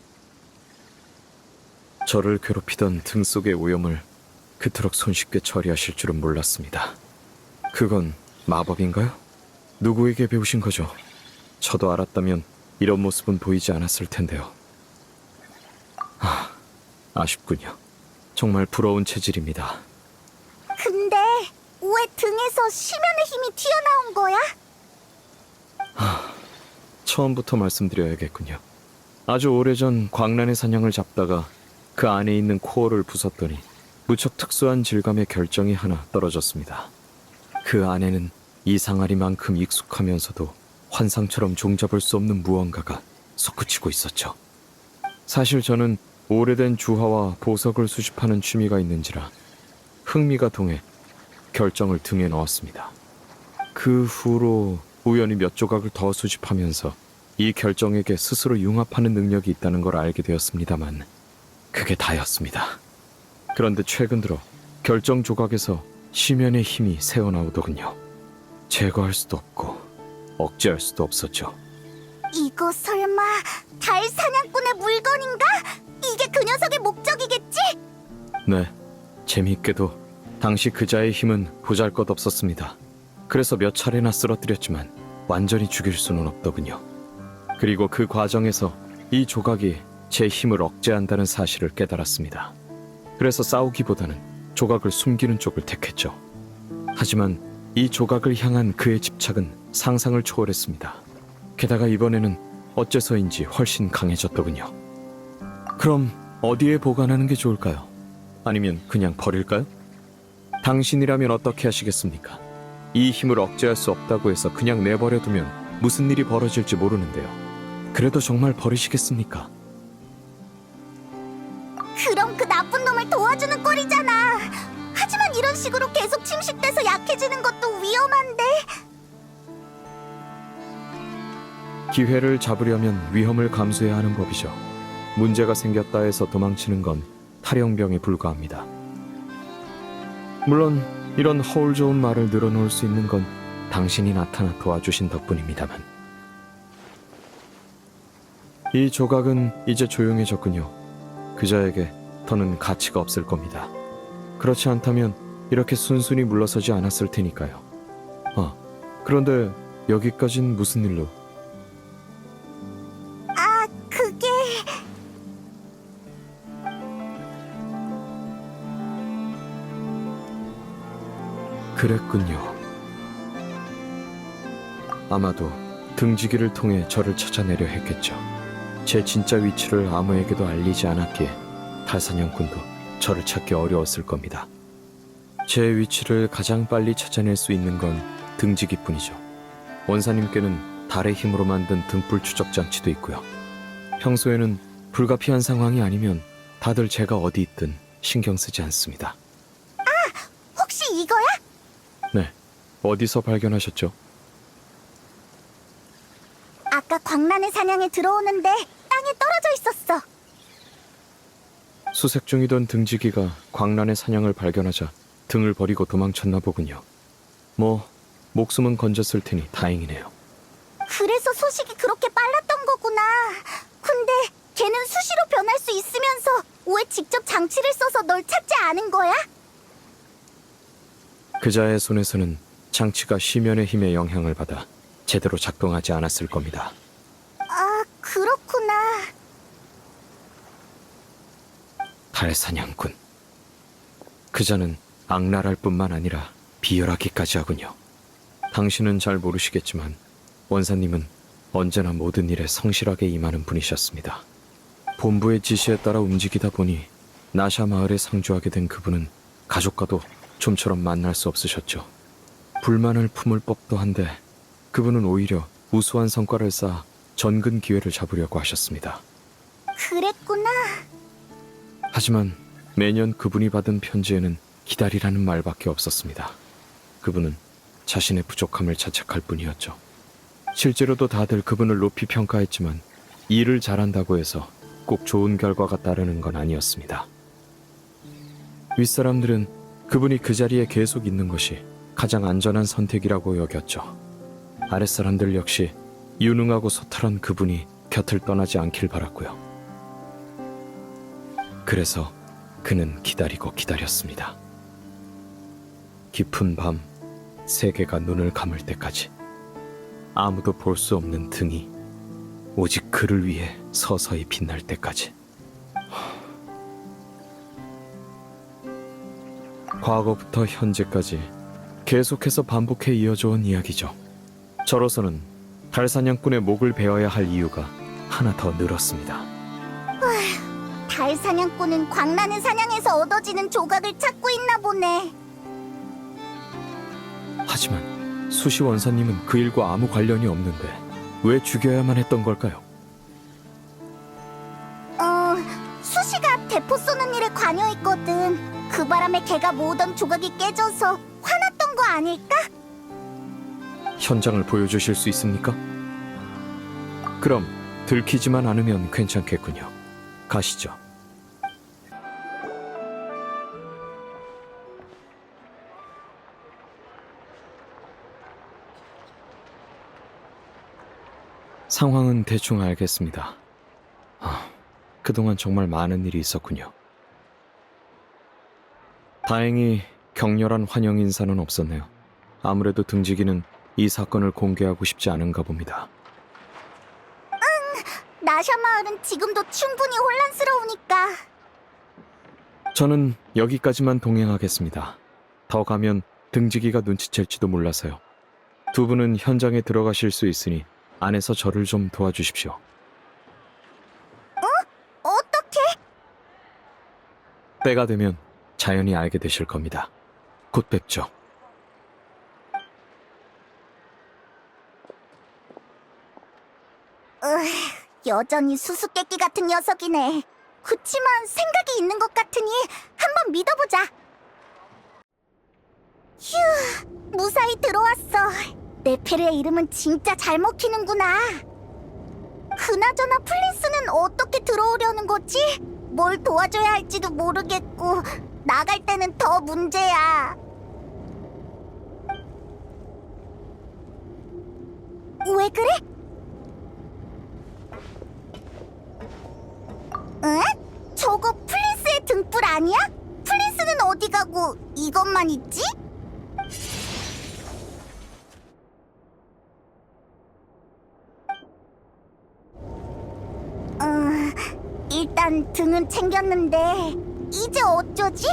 저를 괴롭히던 등 속의 오염을 그토록 손쉽게 처리하실 줄은 몰랐습니다. 그건 마법인가요? 누구에게 배우신 거죠? 저도 알았다면 이런 모습은 보이지 않았을 텐데요. 아쉽군요. 정말 부러운 체질입니다. 근데 왜 등에서 심연의 힘이 튀어나온 거야? 처음부터 말씀드려야겠군요. 아주 오래전 광란의 사냥을 잡다가 그 안에 있는 코어를 부쉈더니 무척 특수한 질감의 결정이 하나 떨어졌습니다. 그 안에는 이상하리만큼 익숙하면서도 환상처럼 종잡을 수 없는 무언가가 솟구치고 있었죠. 사실 저는 오래된 주화와 보석을 수집하는 취미가 있는지라 흥미가 동해 결정을 등에 넣었습니다. 그 후로 우연히 몇 조각을 더 수집하면서 이 결정에게 스스로 융합하는 능력이 있다는 걸 알게 되었습니다만 그게 다였습니다. 그런데 최근 들어 결정 조각에서 심연의 힘이 새어나오더군요. 제거할 수도 없고 억제할 수도 없었죠. 이거 설마 달 사냥꾼의 물건인가? 이게 그 녀석의 목적이겠지? 네, 재미있게도 당시 그자의 힘은 보잘것없었습니다. 그래서 몇 차례나 쓰러뜨렸지만 완전히 죽일 수는 없더군요. 그리고 그 과정에서 이 조각이 제 힘을 억제한다는 사실을 깨달았습니다. 그래서 싸우기보다는 조각을 숨기는 쪽을 택했죠. 하지만 이 조각을 향한 그의 집착은 상상을 초월했습니다. 게다가 이번에는 어째서인지 훨씬 강해졌더군요. 그럼 어디에 보관하는 게 좋을까요? 아니면 그냥 버릴까요? 당신이라면 어떻게 하시겠습니까? 이 힘을 억제할 수 없다고 해서 그냥 내버려두면 무슨 일이 벌어질지 모르는데요. 그래도 정말 버리시겠습니까? 그럼 그 나쁜 놈을 도와주는 꼴이잖아. 하지만 이런 식으로 계속 침식돼서 약해지는 것도 위험한데. 기회를 잡으려면 위험을 감수해야 하는 법이죠. 문제가 생겼다 해서 도망치는 건 탈영병에 불과합니다. 물론 이런 허울 좋은 말을 늘어놓을 수 있는 건 당신이 나타나 도와주신 덕분입니다만. 이 조각은 이제 조용해졌군요. 그자에게 더는 가치가 없을 겁니다. 그렇지 않다면 이렇게 순순히 물러서지 않았을 테니까요. 그런데 여기까진 무슨 일로? 아, 그게... 그랬군요. 아마도 등지기를 통해 저를 찾아내려 했겠죠. 제 진짜 위치를 아무에게도 알리지 않았기에 달사냥꾼도 저를 찾기 어려웠을 겁니다. 제 위치를 가장 빨리 찾아낼 수 있는 건 등지기뿐이죠. 원사님께는 달의 힘으로 만든 등불 추적 장치도 있고요. 평소에는 불가피한 상황이 아니면 다들 제가 어디 있든 신경 쓰지 않습니다. 혹시 이거야? 네, 어디서 발견하셨죠? 아까 광란의 사냥에 들어오는데 땅에 떨어져 있었어. 수색 중이던 등지기가 광란의 사냥을 발견하자 등을 버리고 도망쳤나 보군요. 목숨은 건졌을 테니 다행이네요. 그래서 소식이 그렇게 빨랐던 거구나. 근데 걔는 수시로 변할 수 있으면서 왜 직접 장치를 써서 널 찾지 않은 거야? 그자의 손에서는 장치가 심연의 힘에 영향을 받아 제대로 작동하지 않았을 겁니다. 아, 그렇구나. 달사냥꾼. 그자는 악랄할 뿐만 아니라 비열하기까지 하군요. 당신은 잘 모르시겠지만 원사님은 언제나 모든 일에 성실하게 임하는 분이셨습니다. 본부의 지시에 따라 움직이다 보니 나샤 마을에 상주하게 된 그분은 가족과도 좀처럼 만날 수 없으셨죠. 불만을 품을 법도 한데 그분은 오히려 우수한 성과를 쌓아 전근 기회를 잡으려고 하셨습니다. 그랬구나. 하지만 매년 그분이 받은 편지에는 기다리라는 말밖에 없었습니다. 그분은 자신의 부족함을 자책할 뿐이었죠. 실제로도 다들 그분을 높이 평가했지만 일을 잘한다고 해서 꼭 좋은 결과가 따르는 건 아니었습니다. 윗사람들은 그분이 그 자리에 계속 있는 것이 가장 안전한 선택이라고 여겼죠. 아랫사람들 역시 유능하고 소탈한 그분이 곁을 떠나지 않길 바랐고요. 그래서 그는 기다리고 기다렸습니다. 깊은 밤, 세계가 눈을 감을 때까지 아무도 볼 수 없는 등이 오직 그를 위해 서서히 빛날 때까지. 과거부터 현재까지 계속해서 반복해 이어져 온 이야기죠. 저로서는 달사냥꾼의 목을 베어야 할 이유가 하나 더 늘었습니다. 달 사냥꾼은 광란의 사냥에서 얻어지는 조각을 찾고 있나 보네. 하지만 수시 원사님은 그 일과 아무 관련이 없는데 왜 죽여야만 했던 걸까요? 수시가 대포 쏘는 일에 관여했거든. 그 바람에 걔가 모으던 조각이 깨져서 화났던 거 아닐까? 현장을 보여주실 수 있습니까? 그럼 들키지만 않으면 괜찮겠군요. 가시죠. 상황은 대충 알겠습니다. 그동안 정말 많은 일이 있었군요. 다행히 격렬한 환영 인사는 없었네요. 아무래도 등지기는 이 사건을 공개하고 싶지 않은가 봅니다. 나샤 마을은 지금도 충분히 혼란스러우니까. 저는 여기까지만 동행하겠습니다. 더 가면 등지기가 눈치챌지도 몰라서요. 두 분은 현장에 들어가실 수 있으니 안에서 저를 좀 도와주십시오. 어떻게? 때가 되면 자연히 알게 되실 겁니다. 곧 뵙죠. 여전히 수수께끼 같은 녀석이네. 그치만 생각이 있는 것 같으니 한번 믿어보자. 휴, 무사히 들어왔어. 네페르의 이름은 진짜 잘 먹히는구나. 그나저나 플린스는 어떻게 들어오려는 거지? 뭘 도와줘야 할지도 모르겠고 나갈 때는 더 문제야. 왜 그래? 응? 저거 플린스의 등불 아니야? 플린스는 어디 가고 이것만 있지? 일단 등은 챙겼는데 이제 어쩌지?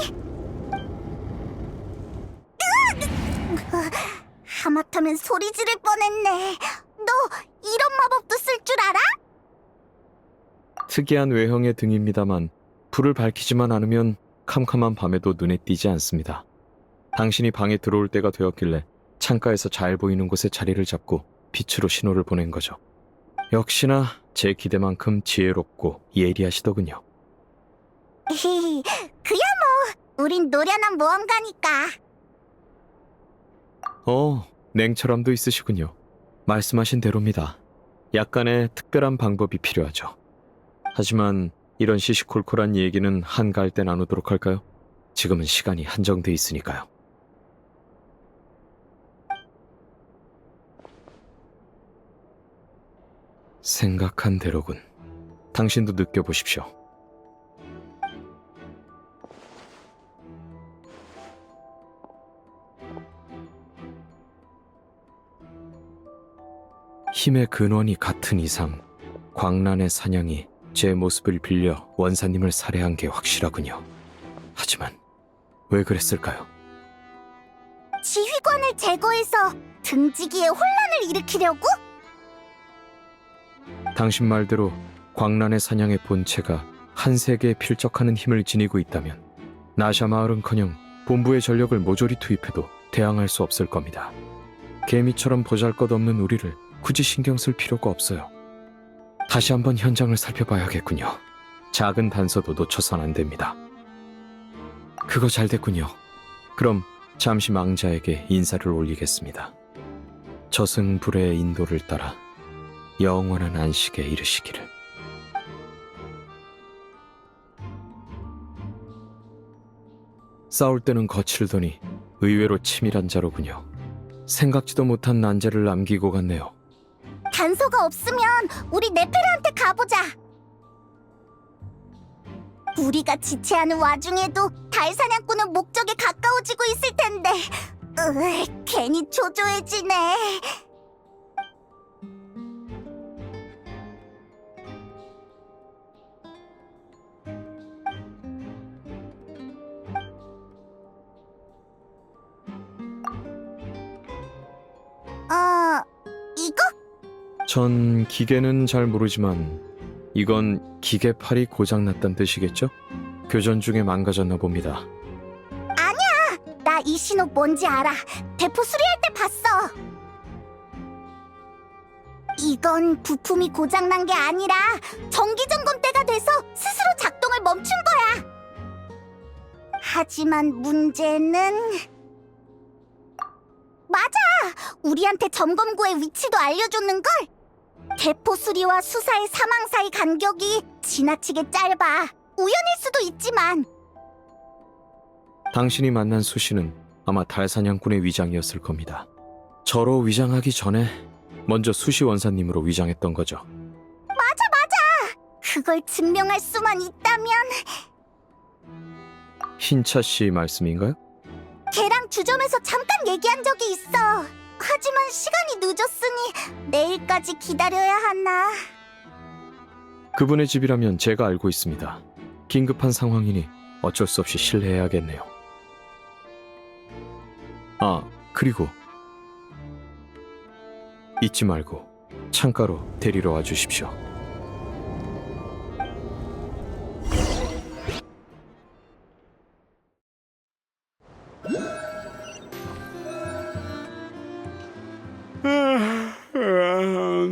하마터면 소리 지를 뻔했네. 너 이런 마법도 쓸 줄 알아? 특이한 외형의 등입니다만 불을 밝히지만 않으면 캄캄한 밤에도 눈에 띄지 않습니다. 당신이 방에 들어올 때가 되었길래 창가에서 잘 보이는 곳에 자리를 잡고 빛으로 신호를 보낸 거죠. 역시나 제 기대만큼 지혜롭고 예리하시더군요. 그야 뭐 우린 노련한 모험가니까. 냉철함도 있으시군요. 말씀하신 대로입니다. 약간의 특별한 방법이 필요하죠. 하지만 이런 시시콜콜한 얘기는 한가할 때 나누도록 할까요? 지금은 시간이 한정돼 있으니까요. 생각한 대로군. 당신도 느껴보십시오. 힘의 근원이 같은 이상 광란의 사냥이 제 모습을 빌려 원사님을 살해한 게 확실하군요. 하지만 왜 그랬을까요? 지휘관을 제거해서 등지기에 혼란을 일으키려고? 당신 말대로 광란의 사냥의 본체가 한 세계에 필적하는 힘을 지니고 있다면 나샤 마을은커녕 본부의 전력을 모조리 투입해도 대항할 수 없을 겁니다. 개미처럼 보잘것없는 우리를 굳이 신경 쓸 필요가 없어요. 다시 한번 현장을 살펴봐야겠군요. 작은 단서도 놓쳐선 안 됩니다. 그거 잘 됐군요. 그럼 잠시 망자에게 인사를 올리겠습니다. 저승불의 인도를 따라 영원한 안식에 이르시기를. 싸울 때는 거칠더니 의외로 치밀한 자로군요. 생각지도 못한 난제를 남기고 갔네요. 단서가 없으면 우리 네페르한테 가보자. 우리가 지체하는 와중에도 달 사냥꾼은 목적에 가까워지고 있을 텐데. 괜히 초조해지네. 이거? 전 기계는 잘 모르지만 이건 기계팔이 고장났단 뜻이겠죠? 교전 중에 망가졌나 봅니다. 나 이 신호 뭔지 알아. 대포 수리할 때 봤어. 이건 부품이 고장난 게 아니라 정기점검 때가 돼서 스스로 작동을 멈춘 거야. 하지만 문제는... 맞아! 우리한테 점검구의 위치도 알려줬는걸? 대포 수리와 수사의 사망 사이 간격이 지나치게 짧아. 우연일 수도 있지만. 당신이 만난 수시는 아마 달사냥꾼의 위장이었을 겁니다. 저로 위장하기 전에 먼저 수시 원사님으로 위장했던 거죠. 그걸 증명할 수만 있다면... 흰차 씨 말씀인가요? 걔랑 주점에서 잠깐 얘기한 적이 있어. 하지만 시간이 늦었으니 내일까지 기다려야 하나. 그분의 집이라면 제가 알고 있습니다. 긴급한 상황이니 어쩔 수 없이 실례해야겠네요. 아, 그리고 잊지 말고 창가로 데리러 와주십시오.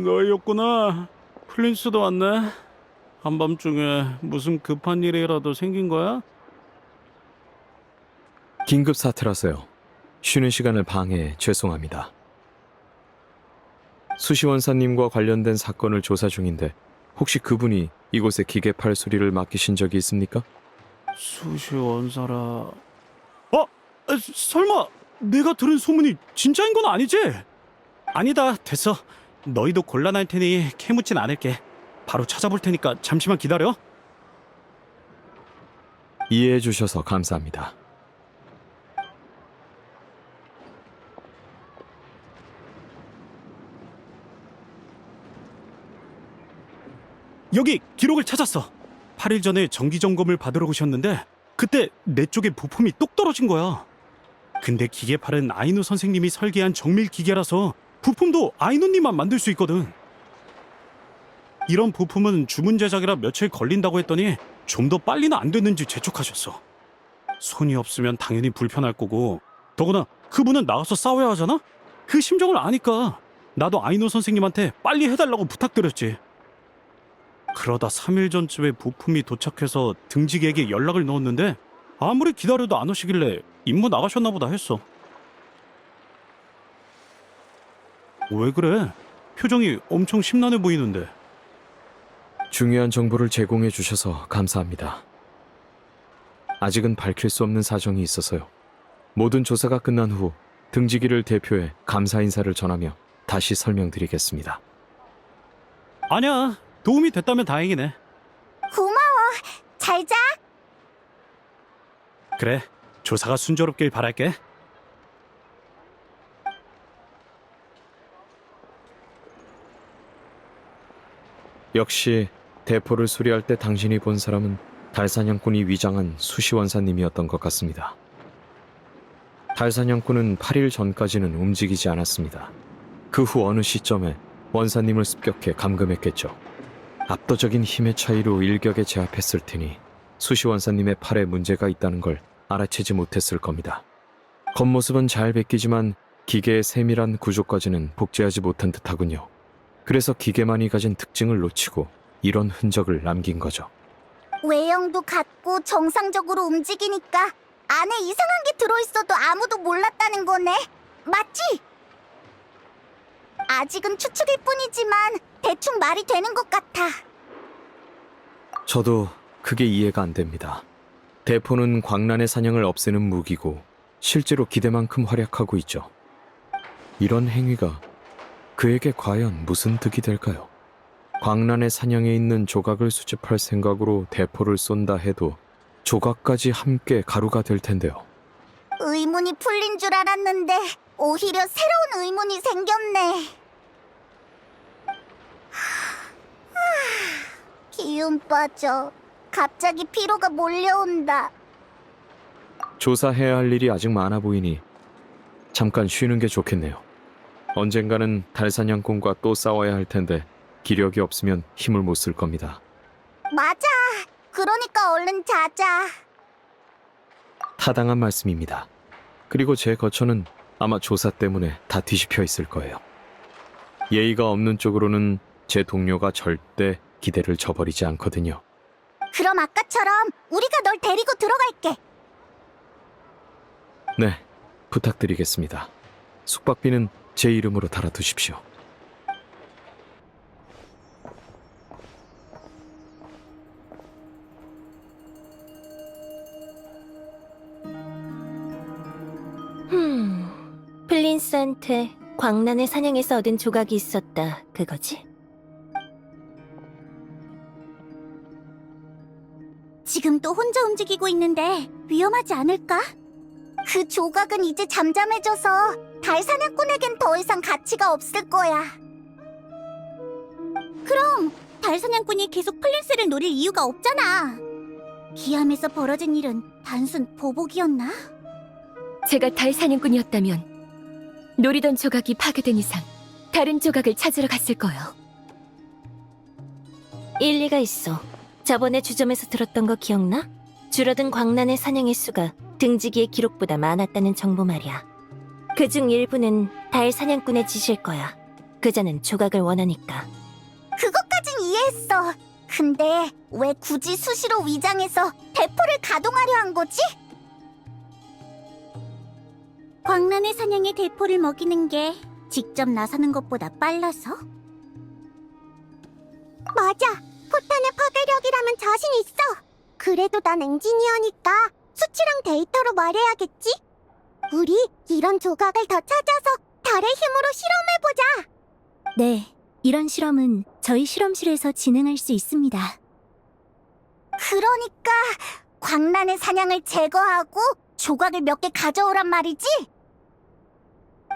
너희였구나. 플린스도 왔네. 한밤중에 무슨 급한 일이라도 생긴 거야? 긴급 사태라서요. 쉬는 시간을 방해해 죄송합니다. 수시원사님과 관련된 사건을 조사 중인데 혹시 그분이 이곳에 기계팔 수리를 맡기신 적이 있습니까? 수시 원사라... 설마 내가 들은 소문이 진짜인 건 아니지? 아니다, 됐어. 너희도 곤란할 테니 캐묻진 않을게. 바로 찾아볼 테니까 잠시만 기다려. 이해해 주셔서 감사합니다. 여기 기록을 찾았어. 8일 전에 정기점검을 받으러 오셨는데 그때 내 쪽에 부품이 똑 떨어진 거야. 근데 기계팔은 아이누 선생님이 설계한 정밀 기계라서 부품도 아이누님만 만들 수 있거든. 이런 부품은 주문 제작이라 며칠 걸린다고 했더니 좀 더 빨리는 안 됐는지 재촉하셨어. 손이 없으면 당연히 불편할 거고, 더구나 그분은 나가서 싸워야 하잖아? 그 심정을 아니까 나도 아이누 선생님한테 빨리 해달라고 부탁드렸지. 그러다 3일 전쯤에 부품이 도착해서 등지기에게 연락을 넣었는데 아무리 기다려도 안 오시길래 임무 나가셨나 보다 했어. 왜 그래? 표정이 엄청 심란해 보이는데. 중요한 정보를 제공해 주셔서 감사합니다. 아직은 밝힐 수 없는 사정이 있어서요. 모든 조사가 끝난 후 등지기를 대표해 감사 인사를 전하며 다시 설명드리겠습니다. 아니야, 도움이 됐다면 다행이네. 고마워. 잘 자. 그래, 조사가 순조롭길 바랄게. 역시 대포를 수리할 때 당신이 본 사람은 달사냥꾼이 위장한 수시원사님이었던 것 같습니다. 달사냥꾼은 8일 전까지는 움직이지 않았습니다. 그 후 어느 시점에 원사님을 습격해 감금했겠죠. 압도적인 힘의 차이로 일격에 제압했을 테니 수시원사님의 팔에 문제가 있다는 걸 알아채지 못했을 겁니다. 겉모습은 잘 베끼지만 기계의 세밀한 구조까지는 복제하지 못한 듯하군요. 그래서 기계만이 가진 특징을 놓치고 이런 흔적을 남긴 거죠. 외형도 같고 정상적으로 움직이니까 안에 이상한 게 들어있어도 아무도 몰랐다는 거네. 맞지? 아직은 추측일 뿐이지만 대충 말이 되는 것 같아. 저도 그게 이해가 안 됩니다. 대포는 광란의 사냥을 없애는 무기고 실제로 기대만큼 활약하고 있죠. 이런 행위가 그에게 과연 무슨 득이 될까요? 광란의 사냥에 있는 조각을 수집할 생각으로 대포를 쏜다 해도 조각까지 함께 가루가 될 텐데요. 의문이 풀린 줄 알았는데 오히려 새로운 의문이 생겼네. 기운 빠져. 갑자기 피로가 몰려온다. 조사해야 할 일이 아직 많아 보이니 잠깐 쉬는 게 좋겠네요. 언젠가는 달 사냥꾼과 또 싸워야 할 텐데 기력이 없으면 힘을 못 쓸 겁니다. 맞아. 그러니까 얼른 자자. 타당한 말씀입니다. 그리고 제 거처는 아마 조사 때문에 다 뒤집혀 있을 거예요. 예의가 없는 쪽으로는 제 동료가 절대 기대를 저버리지 않거든요. 그럼 아까처럼 우리가 널 데리고 들어갈게. 네, 부탁드리겠습니다. 숙박비는 제 이름으로 달아두십시오. 플린스한테 광란의 사냥에서 얻은 조각이 있었다, 그거지? 지금 또 혼자 움직이고 있는데 위험하지 않을까? 그 조각은 이제 잠잠해져서 달 사냥꾼에겐 더 이상 가치가 없을 거야. 그럼 달 사냥꾼이 계속 플린스를 노릴 이유가 없잖아. 기암에서 벌어진 일은 단순 보복이었나? 제가 달 사냥꾼이었다면 노리던 조각이 파괴된 이상 다른 조각을 찾으러 갔을 거예요. 일리가 있어. 저번에 주점에서 들었던 거 기억나? 줄어든 광란의 사냥의 수가 등지기의 기록보다 많았다는 정보 말이야. 그중 일부는 달 사냥꾼의 짓일 거야. 그자는 조각을 원하니까. 그것까진 이해했어. 근데 왜 굳이 수시로 위장해서 대포를 가동하려 한 거지? 광란의 사냥에 대포를 먹이는 게 직접 나서는 것보다 빨라서? 맞아. 포탄의 파괴력이라면 자신 있어. 그래도 난 엔지니어니까 수치랑 데이터로 말해야겠지? 우리 이런 조각을 더 찾아서 달의 힘으로 실험해보자. 네, 이런 실험은 저희 실험실에서 진행할 수 있습니다. 그러니까 광란의 사냥을 제거하고 조각을 몇 개 가져오란 말이지?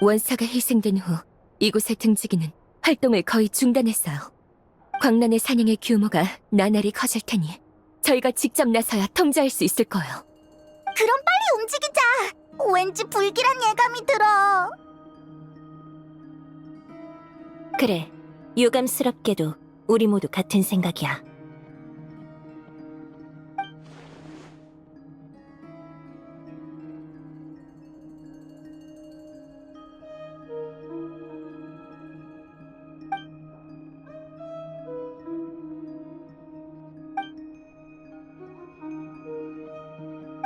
원사가 희생된 후 이곳의 등지기는 활동을 거의 중단했어요. 광란의 사냥의 규모가 나날이 커질 테니 저희가 직접 나서야 통제할 수 있을 거예요. 그럼 빨리 움직이자. 왠지 불길한 예감이 들어. 그래, 유감스럽게도 우리 모두 같은 생각이야.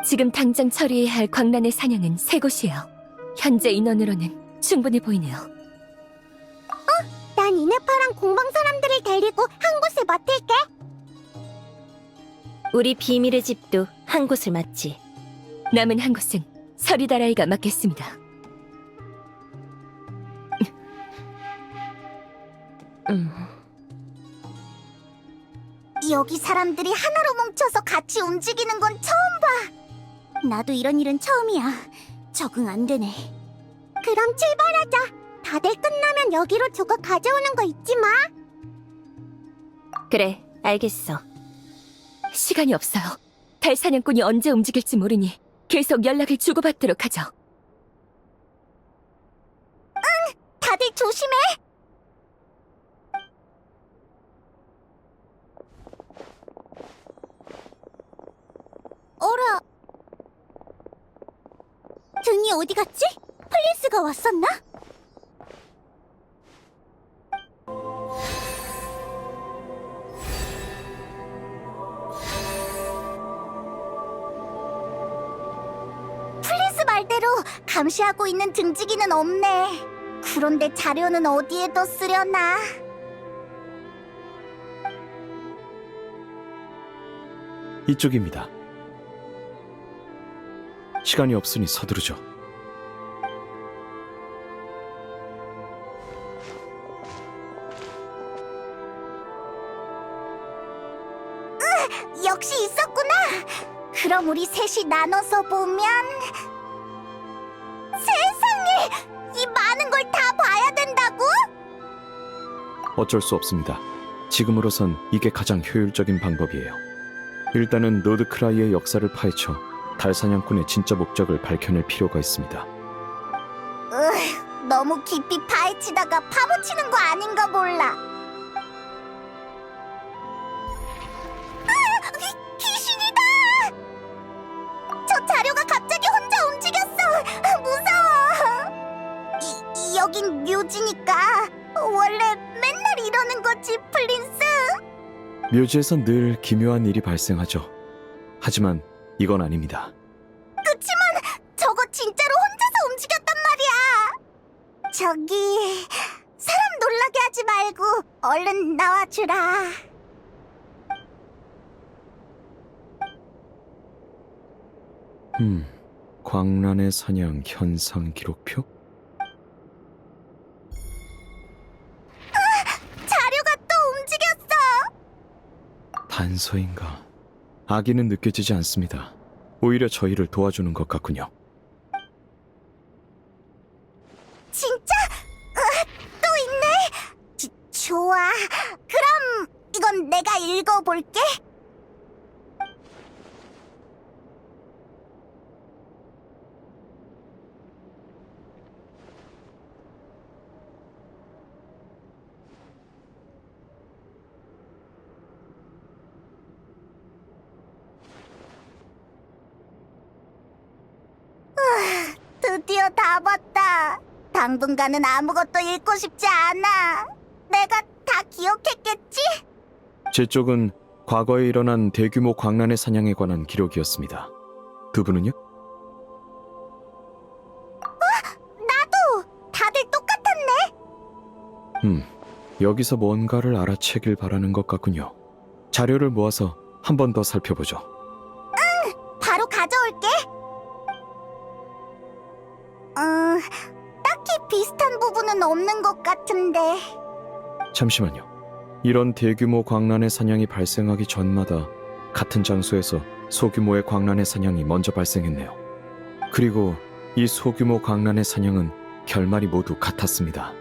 지금 당장 처리해야 할 광란의 사냥은 3곳이에요. 현재 인원으로는 충분히 보이네요. 난 이네파랑 공방 사람들을 데리고 한 곳에 맡을게. 우리 비밀의 집도 한 곳을 맡지. 남은 한 곳은 서리다라이가 맡겠습니다. 여기 사람들이 하나로 뭉쳐서 같이 움직이는 건 처음 봐. 나도 이런 일은 처음이야. 적응 안 되네. 그럼 출발하자. 다들 끝나면 여기로 조각 가져오는 거 잊지 마. 그래, 알겠어. 시간이 없어요. 달 사냥꾼이 언제 움직일지 모르니 계속 연락을 주고받도록 하죠. 다들 조심해. 어라. 등이 어디 갔지? 플린스가 왔었나? 감시하고 있는 등지기는 없네. 그런데 자료는 어디에 더 쓰려나? 이쪽입니다. 시간이 없으니 서두르죠. 역시 있었구나. 그럼 우리 셋이 나눠서 보면 세상에, 이 많은 걸 다 봐야 된다고? 어쩔 수 없습니다. 지금으로선 이게 가장 효율적인 방법이에요. 일단은 노드크라이의 역사를 파헤쳐 달 사냥꾼의 진짜 목적을 밝혀낼 필요가 있습니다. 너무 깊이 파헤치다가 파묻히는 거 아닌가 몰라. 귀신이다! 저 자료가 갑자기 혼자 움직였어. 무서워. 여긴 묘지니까 원래 맨날 이러는 거지, 플린스. 묘지에선 늘 기묘한 일이 발생하죠. 하지만 이건 아닙니다. 그치만 저거 진짜로 혼자서 움직였단 말이야. 저기, 사람 놀라게 하지 말고 얼른 나와주라. 광란의 사냥 현상 기록표? 자료가 또 움직였어. 단서인가? 악의는 느껴지지 않습니다. 오히려 저희를 도와주는 것 같군요. 진짜? 또 있네? 좋아. 그럼 이건 내가 읽어볼게. 드디어 다 봤다. 당분간은 아무것도 읽고 싶지 않아. 내가 다 기억했겠지? 제 쪽은 과거에 일어난 대규모 광란의 사냥에 관한 기록이었습니다. 두 분은요? 나도! 다들 똑같았네. 여기서 뭔가를 알아채길 바라는 것 같군요. 자료를 모아서 한 번 더 살펴보죠. 바로 가져올게. 딱히 비슷한 부분은 없는 것 같은데. 잠시만요. 이런 대규모 광란의 사냥이 발생하기 전마다 같은 장소에서 소규모의 광란의 사냥이 먼저 발생했네요. 그리고 이 소규모 광란의 사냥은 결말이 모두 같았습니다.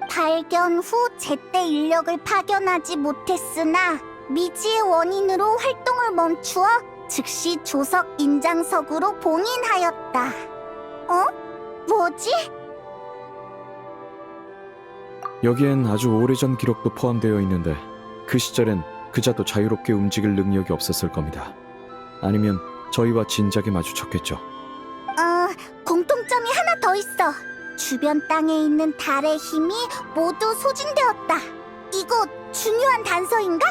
발견 후 제때 인력을 파견하지 못했으나 미지의 원인으로 활동을 멈추어 즉시 조석 인장석으로 봉인하였다. 뭐지? 여기엔 아주 오래전 기록도 포함되어 있는데 그 시절엔 그자도 자유롭게 움직일 능력이 없었을 겁니다. 아니면 저희와 진작에 마주쳤겠죠. 공통점이 하나 더 있어. 주변 땅에 있는 달의 힘이 모두 소진되었다. 이거 중요한 단서인가?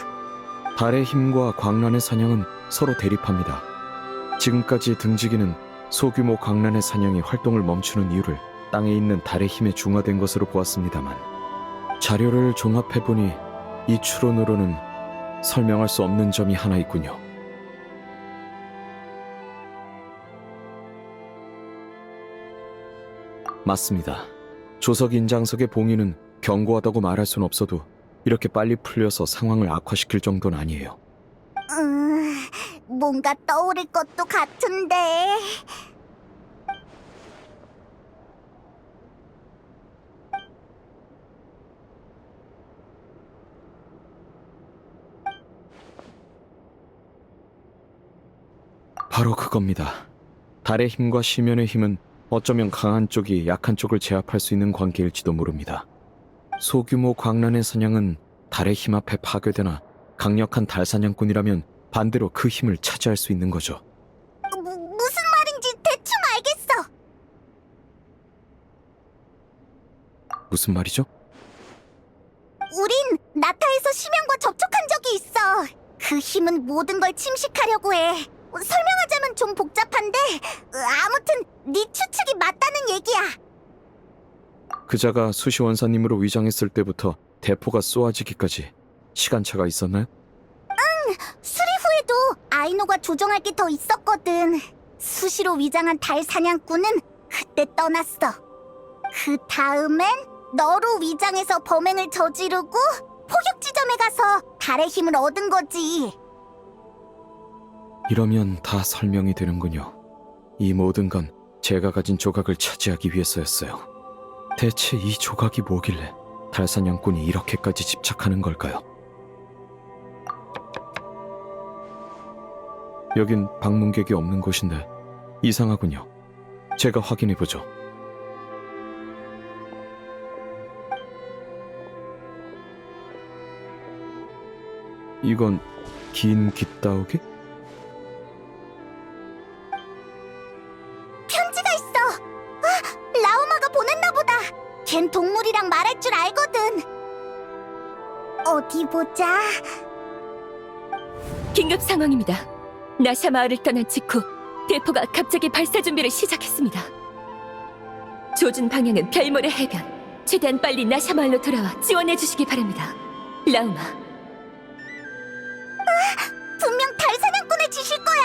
달의 힘과 광란의 사냥은 서로 대립합니다. 지금까지 등지기는 소규모 광란의 사냥이 활동을 멈추는 이유를 땅에 있는 달의 힘에 중화된 것으로 보았습니다만 자료를 종합해보니 이 추론으로는 설명할 수 없는 점이 하나 있군요. 맞습니다. 조석 인장석의 봉인은 견고하다고 말할 순 없어도 이렇게 빨리 풀려서 상황을 악화시킬 정도는 아니에요. 뭔가 떠오를 것도 같은데. 바로 그겁니다. 달의 힘과 시면의 힘은 어쩌면 강한 쪽이 약한 쪽을 제압할 수 있는 관계일지도 모릅니다. 소규모 광란의 사냥은 달의 힘 앞에 파괴되나 강력한 달 사냥꾼이라면 반대로 그 힘을 차지할 수 있는 거죠. 무슨 말인지 대충 알겠어. 무슨 말이죠? 우린 나타에서 심연과 접촉한 적이 있어. 그 힘은 모든 걸 침식하려고 해. 설명하자면 좀 복잡한데 아무튼 네 추측이 맞다는 얘기야. 그자가 수시원사님으로 위장했을 때부터 대포가 쏘아지기까지 시간차가 있었나요? 수리 후에도 아이노가 조종할 게 더 있었거든. 수시로 위장한 달 사냥꾼은 그때 떠났어. 그 다음엔 너로 위장해서 범행을 저지르고 포격 지점에 가서 달의 힘을 얻은 거지. 이러면 다 설명이 되는군요. 이 모든 건 제가 가진 조각을 차지하기 위해서였어요. 대체 이 조각이 뭐길래 달사냥꾼이 이렇게까지 집착하는 걸까요? 여긴 방문객이 없는 곳인데 이상하군요. 제가 확인해보죠. 이건 긴 깃다우기? 편지가 있어. 라우마가 보냈나 보다. 걘 동물이랑 말할 줄 알거든. 어디 보자. 긴급 상황입니다. 나샤 마을을 떠난 직후 대포가 갑자기 발사 준비를 시작했습니다. 조준 방향은 별모래 해변. 최대한 빨리 나샤 마을로 돌아와 지원해 주시기 바랍니다. 라우마. 분명 달 사냥꾼의 짓일 거야.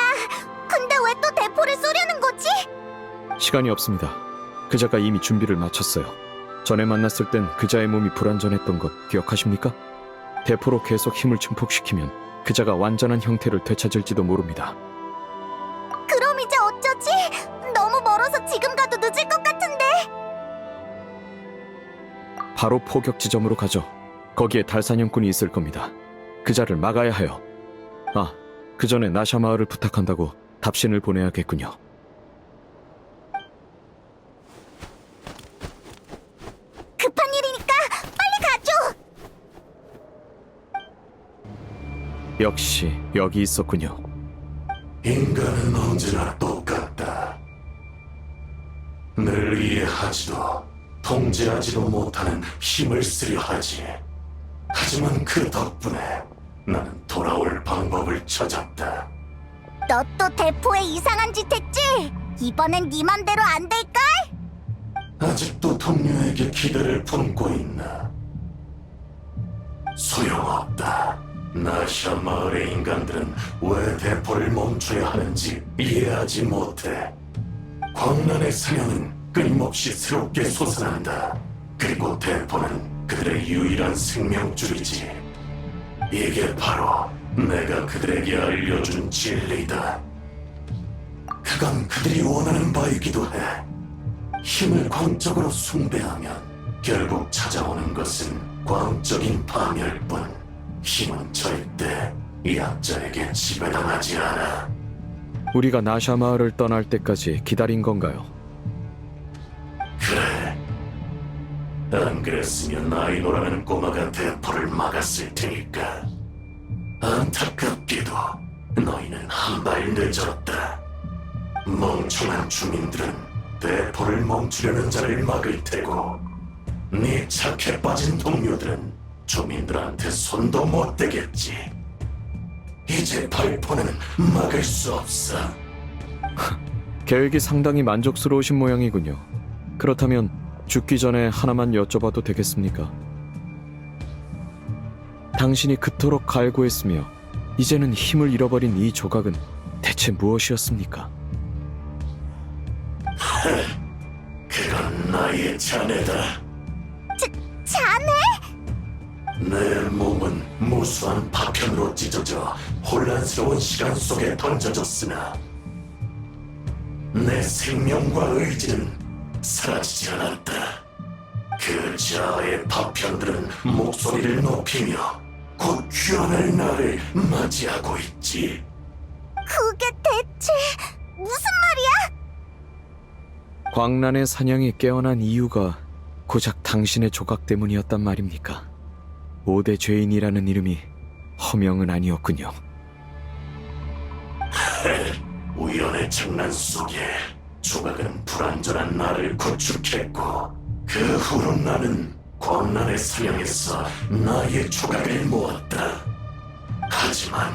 근데 왜 또 대포를 쏘려는 거지? 시간이 없습니다. 그자가 이미 준비를 마쳤어요. 전에 만났을 땐 그자의 몸이 불완전했던 것 기억하십니까? 대포로 계속 힘을 증폭시키면 그자가 완전한 형태를 되찾을지도 모릅니다. 그럼 이제 어쩌지? 너무 멀어서 지금 가도 늦을 것 같은데. 바로 포격 지점으로 가죠. 거기에 달사냥꾼이 있을 겁니다. 그자를 막아야 해요. 아, 그 전에 나샤 마을을 부탁한다고 답신을 보내야겠군요. 급한 일이니까 빨리 가줘. 역시 여기 있었군요. 인간은 언제나 똑같다. 늘 이해하지도 통제하지도 못하는 힘을 쓰려 하지. 하지만 그 덕분에 나는 돌아올 방법을 찾았다. 너 또 대포에 이상한 짓 했지? 이번엔 네 맘대로 안 될까? 아직도 동료에게 기대를 품고 있나? 소용없다. 나샤 마을의 인간들은 왜 대포를 멈춰야 하는지 이해하지 못해. 광란의 사냥은 끊임없이 새롭게 솟아난다. 그리고 대포는 그들의 유일한 생명줄이지. 이게 바로 내가 그들에게 알려준 진리다. 그건 그들이 원하는 바이기도 해. 힘을 광적으로 숭배하면 결국 찾아오는 것은 광적인 파멸뿐. 힘은 절대 약자에게 지배당하지 않아. 우리가 나샤 마을을 떠날 때까지 기다린 건가요? 그래. 안 그랬으면 아이노라는 꼬마가 대포를 막았을 테니까. 안타깝게도 너희는 한 발 늦었다. 멍청한 주민들은 대포를 멈추려는 자를 막을 테고, 네 착해 빠진 동료들은 주민들한테 손도 못 대겠지. 이제 발포는 막을 수 없어. 계획이 상당히 만족스러우신 모양이군요. 그렇다면 죽기 전에 하나만 여쭤봐도 되겠습니까? 당신이 그토록 갈구했으며 이제는 힘을 잃어버린 이 조각은 대체 무엇이었습니까? 그건 나의 자네다. 자네? 내 몸은 무수한 파편으로 찢어져 혼란스러운 시간 속에 던져졌으나 내 생명과 의지는 사라지지 않았다. 그 자아의 파편들은 목소리를 높이며 곧 귀환할 나를 맞이하고 있지. 그게 대체 무슨 말이야? 광란의 사냥이 깨어난 이유가 고작 당신의 조각 때문이었단 말입니까? 5대 죄인이라는 이름이 허명은 아니었군요. 우연의 장난 속에 조각은 불완전한 나를 구축했고, 그 후로 나는 광란의 사냥에서 나의 조각을 모았다. 하지만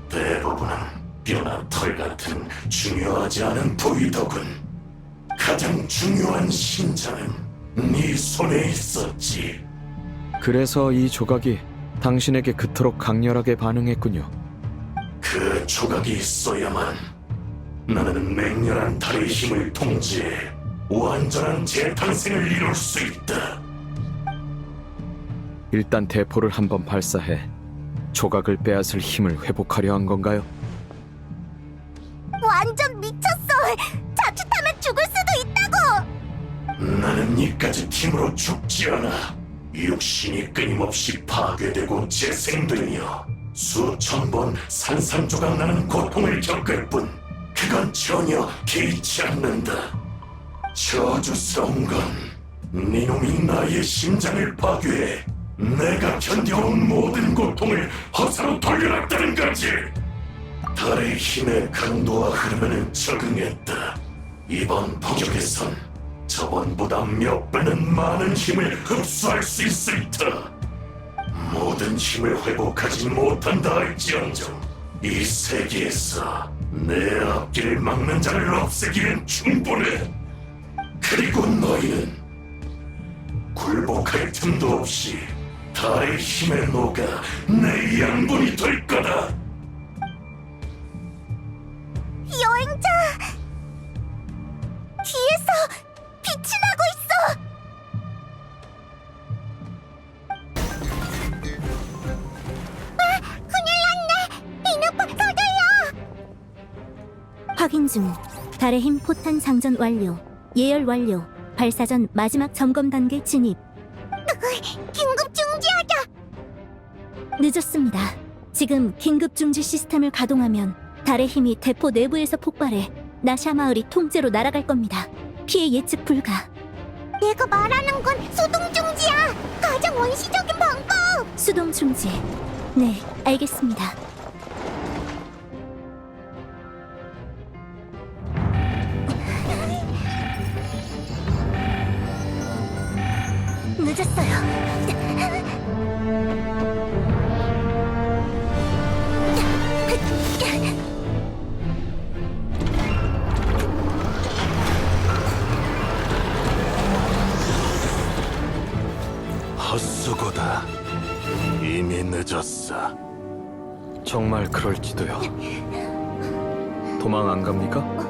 대부분은 뼈나 털 같은 중요하지 않은 부위더군. 가장 중요한 심장은 네 손에 있었지. 그래서 이 조각이 당신에게 그토록 강렬하게 반응했군요. 그 조각이 있어야만 나는 맹렬한 달의 힘을 통제해 완전한 재탄생을 이룰 수 있다. 일단 대포를 한번 발사해 조각을 빼앗을 힘을 회복하려 한 건가요? 완전 미쳤어. 자칫하면 죽을 수도 있다고. 나는 이까지 팀으로 죽지 않아. 육신이 끊임없이 파괴되고 재생되며 수천 번 산산조각 나는 고통을 겪을 뿐 그건 전혀 개의치 않는다. 저주스러운 건 네놈이 나의 심장을 파괴해 내가 견뎌온 모든 고통을 허사로 돌려놨다는 거지. 달의 힘의 강도와 흐름에는 적응했다. 이번 포격에선 저번보다 몇 배는 많은 힘을 흡수할 수 있을 터. 모든 힘을 회복하지 못한다 할지언정 이 세계에서 내 앞길을 막는 자를 없애기엔 충분해. 그리고 너희는 굴복할 틈도 없이 달의 힘에 녹아 내 양분이 될 거다. 여행자! 뒤에서 빛이 나고 있어! 아, 큰일 났네! 이너파 서둘러! 확인 중. 달의 힘 포탄 장전 완료. 예열 완료. 발사 전 마지막 점검 단계 진입. 긴급 중지하자! 늦었습니다. 지금 긴급 중지 시스템을 가동하면 달의 힘이 대포 내부에서 폭발해 나샤 마을이 통째로 날아갈 겁니다. 피해 예측 불가. 내가 말하는 건 수동 중지야! 가장 원시적인 방법! 수동 중지. 네, 알겠습니다. 늦었어요. 헛수고다. 이미 늦었어. 정말 그럴지도요. 도망 안 갑니까?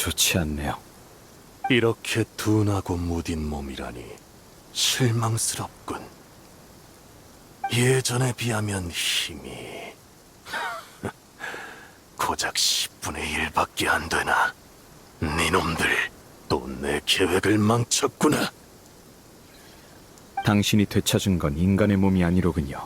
좋지 않네요. 이렇게 둔하고 무딘 몸이라니 실망스럽군. 예전에 비하면 힘이 고작 10분의 1밖에 안 되나. 니놈들 또 내 계획을 망쳤구나. 당신이 되찾은 건 인간의 몸이 아니로군요.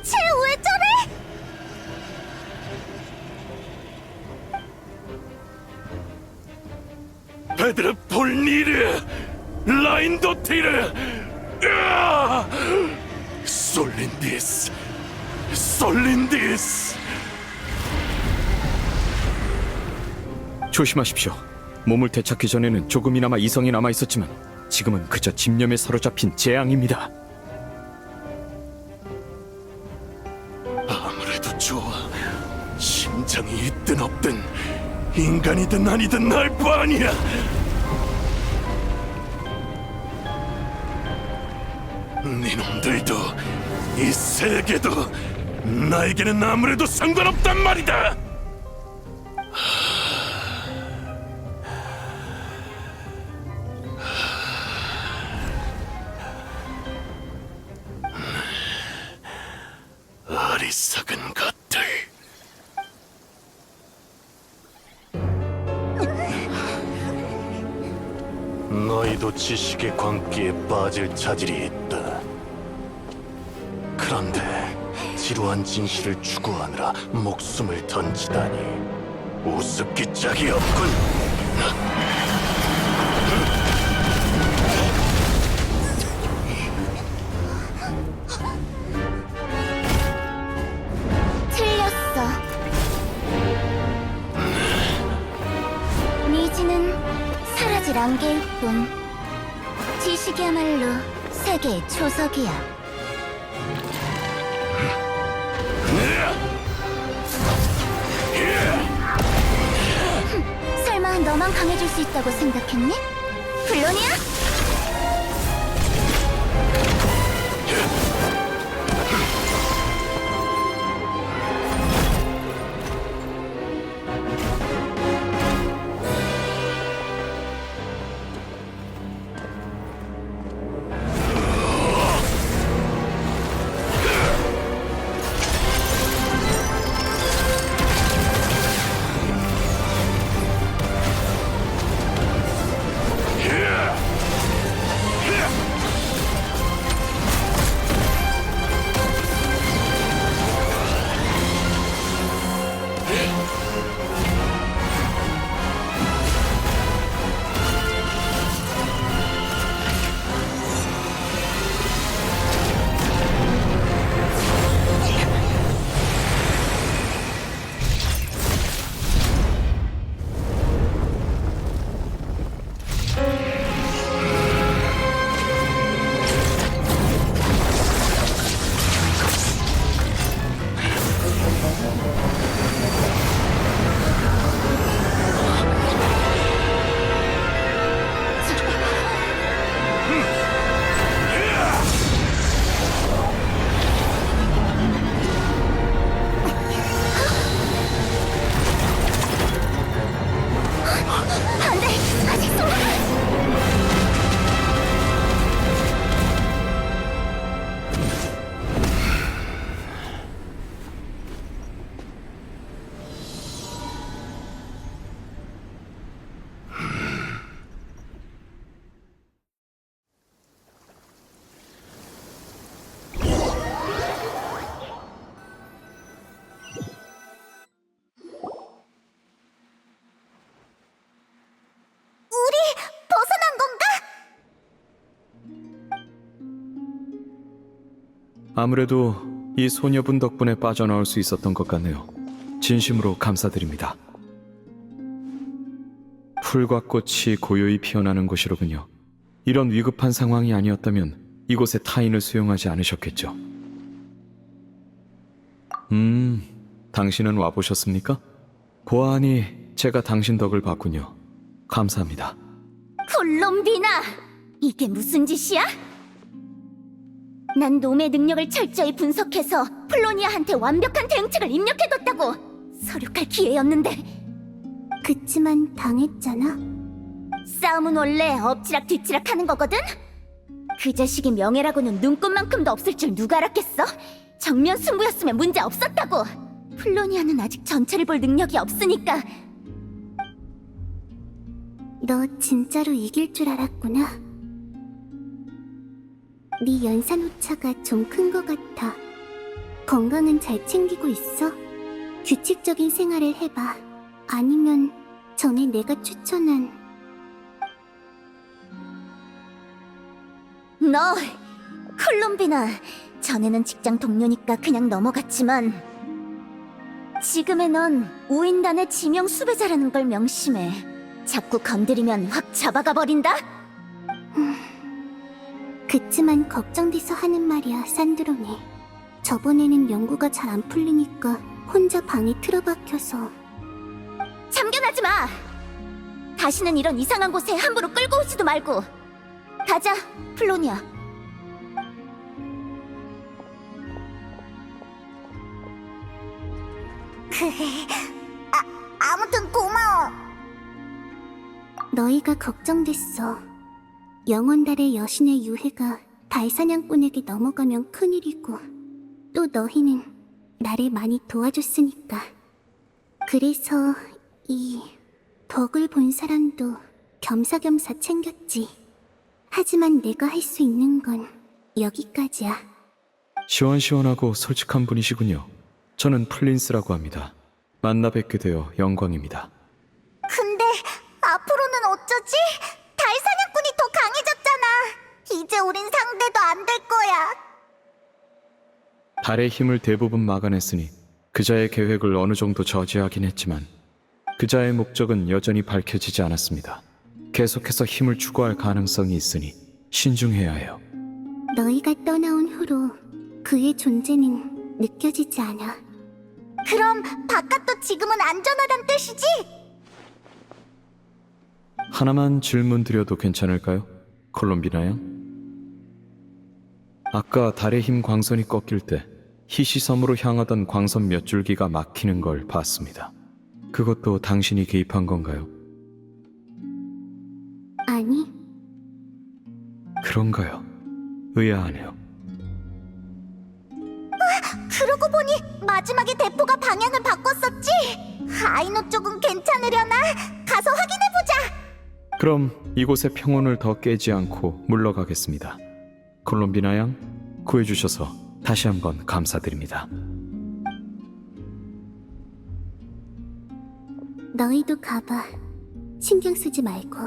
쟤 왜 저래? 베드르 폴니르 라인도티르 솔린디스 솔린디스. 조심하십시오. 몸을 되찾기 전에는 조금이나마 이성이 남아 있었지만 지금은 그저 집념에 사로잡힌 재앙입니다. 아무래도 좋아. 심장이 있든 없든 인간이든 아니든 날 거 아니야. 니놈들도 이 세계도 나에게는 아무래도 상관없단 말이다. 어리석은 것들. 너희도 지식의 광기에 빠질 자질이 있다. 그런데 지루한 진실을 추구하느라 목숨을 던지다니 우습기 짝이 없군. 틀렸어. 미지는 사라질 안개일 뿐. 지식이야말로 세계의 초석이야. 설마 너만 강해질 수 있다고 생각했니? 물론이야. 아무래도 이 소녀분 덕분에 빠져나올 수 있었던 것 같네요. 진심으로 감사드립니다. 풀과 꽃이 고요히 피어나는 곳이로군요. 이런 위급한 상황이 아니었다면 이곳에 타인을 수용하지 않으셨겠죠. 당신은 와보셨습니까? 보아하니 제가 당신 덕을 봤군요. 감사합니다. 콜롬비나! 이게 무슨 짓이야? 난 놈의 능력을 철저히 분석해서 플로니아한테 완벽한 대응책을 입력해뒀다고! 서륙할 기회였는데 그치만 당했잖아. 싸움은 원래 엎치락 뒤치락 하는 거거든? 그 자식이 명예라고는 눈꽃만큼도 없을 줄 누가 알았겠어? 정면 승부였으면 문제 없었다고! 플로니아는 아직 전체를 볼 능력이 없으니까 너 진짜로 이길 줄 알았구나. 네 연산 오차가 좀 큰 것 같아. 건강은 잘 챙기고 있어? 규칙적인 생활을 해봐. 아니면 전에 내가 추천한 너, 콜롬비나, 전에는 직장 동료니까 그냥 넘어갔지만 지금의 넌 우인단의 지명 수배자라는 걸 명심해. 자꾸 건드리면 확 잡아가 버린다? 그치만 걱정돼서 하는 말이야, 산드로니. 저번에는 연구가 잘 안 풀리니까 혼자 방에 틀어박혀서. 참견하지 마! 다시는 이런 이상한 곳에 함부로 끌고 오지도 말고. 가자, 플로니아. 아무튼 고마워. 너희가 걱정됐어. 영원달의 여신의 유해가 달사냥꾼에게 넘어가면 큰일이고, 또 너희는 나를 많이 도와줬으니까. 그래서 이 덕을 본 사람도 겸사겸사 챙겼지. 하지만 내가 할 수 있는 건 여기까지야. 시원시원하고 솔직한 분이시군요. 저는 플린스라고 합니다. 만나 뵙게 되어 영광입니다. 근데 앞으로는 어쩌지? 달사냥꾼이 더 강해졌잖아. 이제 우린 상대도 안 될 거야. 달의 힘을 대부분 막아냈으니 그자의 계획을 어느 정도 저지하긴 했지만 그자의 목적은 여전히 밝혀지지 않았습니다. 계속해서 힘을 추구할 가능성이 있으니 신중해야 해요. 너희가 떠나온 후로 그의 존재는 느껴지지 않아. 그럼 바깥도 지금은 안전하단 뜻이지? 하나만 질문 드려도 괜찮을까요? 콜롬비나 양? 아까 달의 힘 광선이 꺾일 때 희시섬으로 향하던 광선 몇 줄기가 막히는 걸 봤습니다. 그것도 당신이 개입한 건가요? 아니, 그런가요? 의아하네요. 그러고 보니 마지막에 대포가 방향을 바꿨었지? 아이노 쪽은 괜찮으려나? 가서 확인해보자! 그럼 이곳의 평온을 더 깨지 않고 물러가겠습니다. 콜롬비나 양, 구해주셔서 다시 한번 감사드립니다. 너희도 가봐. 신경 쓰지 말고.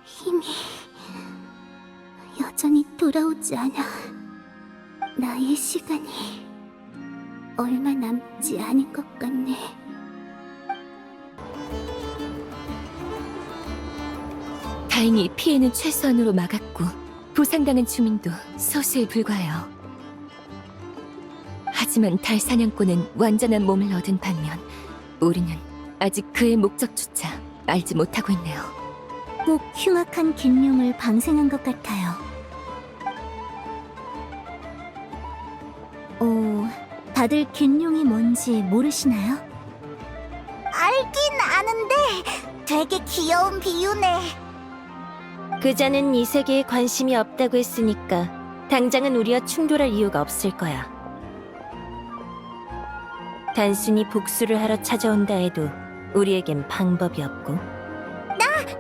힘이 여전히 돌아오지 않아. 나의 시간이 얼마 남지 않은 것 같네. 다행히 피해는 최소한으로 막았고 부상당한 주민도 소수에 불과해요. 하지만 달 사냥꾼은 완전한 몸을 얻은 반면 우리는 아직 그의 목적조차 알지 못하고 있네요. 꼭 흉악한 갱룡을 방생한 것 같아요. 다들 갱룡이 뭔지 모르시나요? 알긴 아는데 되게 귀여운 비유네. 그자는 이 세계에 관심이 없다고 했으니까 당장은 우리와 충돌할 이유가 없을 거야. 단순히 복수를 하러 찾아온다 해도 우리에겐 방법이 없고.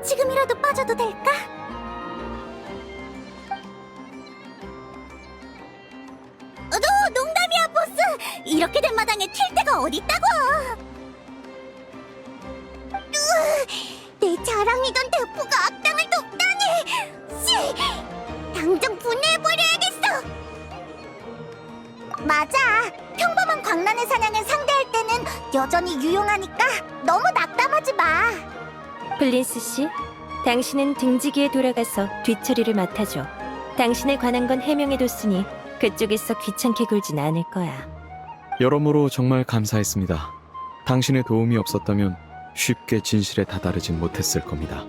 지금이라도 빠져도 될까? 농담이야, 보스! 이렇게 된 마당에 튈 데가 어딨다고! 내 자랑이던 대포가 악당을 돕다니! 씨! 당장 분해해버려야겠어! 맞아! 평범한 광란의 사냥을 상대할 때는 여전히 유용하니까 너무 낙담하지 마! 플린스 씨, 당신은 등지기에 돌아가서 뒤처리를 맡아줘. 당신에 관한 건 해명해뒀으니 그쪽에서 귀찮게 굴진 않을 거야. 여러모로 정말 감사했습니다. 당신의 도움이 없었다면 쉽게 진실에 다다르진 못했을 겁니다.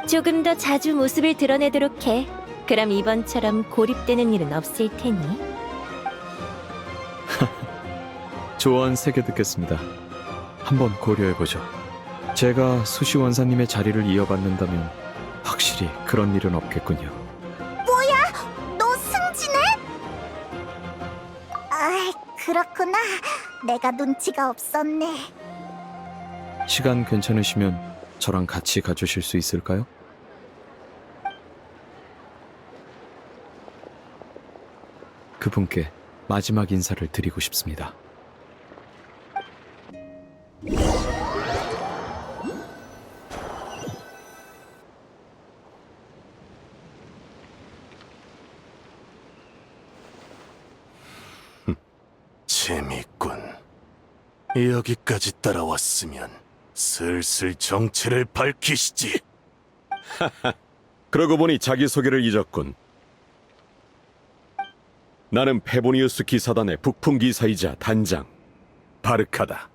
조금 더 자주 모습을 드러내도록 해. 그럼 이번처럼 고립되는 일은 없을 테니. 조언 3개 듣겠습니다. 한번 고려해보죠. 제가 수시 원사님의 자리를 이어받는다면 확실히 그런 일은 없겠군요. 너 승진해? 아, 그렇구나. 내가 눈치가 없었네. 시간 괜찮으시면 저랑 같이 가주실 수 있을까요? 그분께 마지막 인사를 드리고 싶습니다. 재밌군. 여기까지 따라왔으면 슬슬 정체를 밝히시지. 그러고 보니 자기소개를 잊었군. 나는 페보니우스 기사단의 북풍 기사이자 단장 바르카다.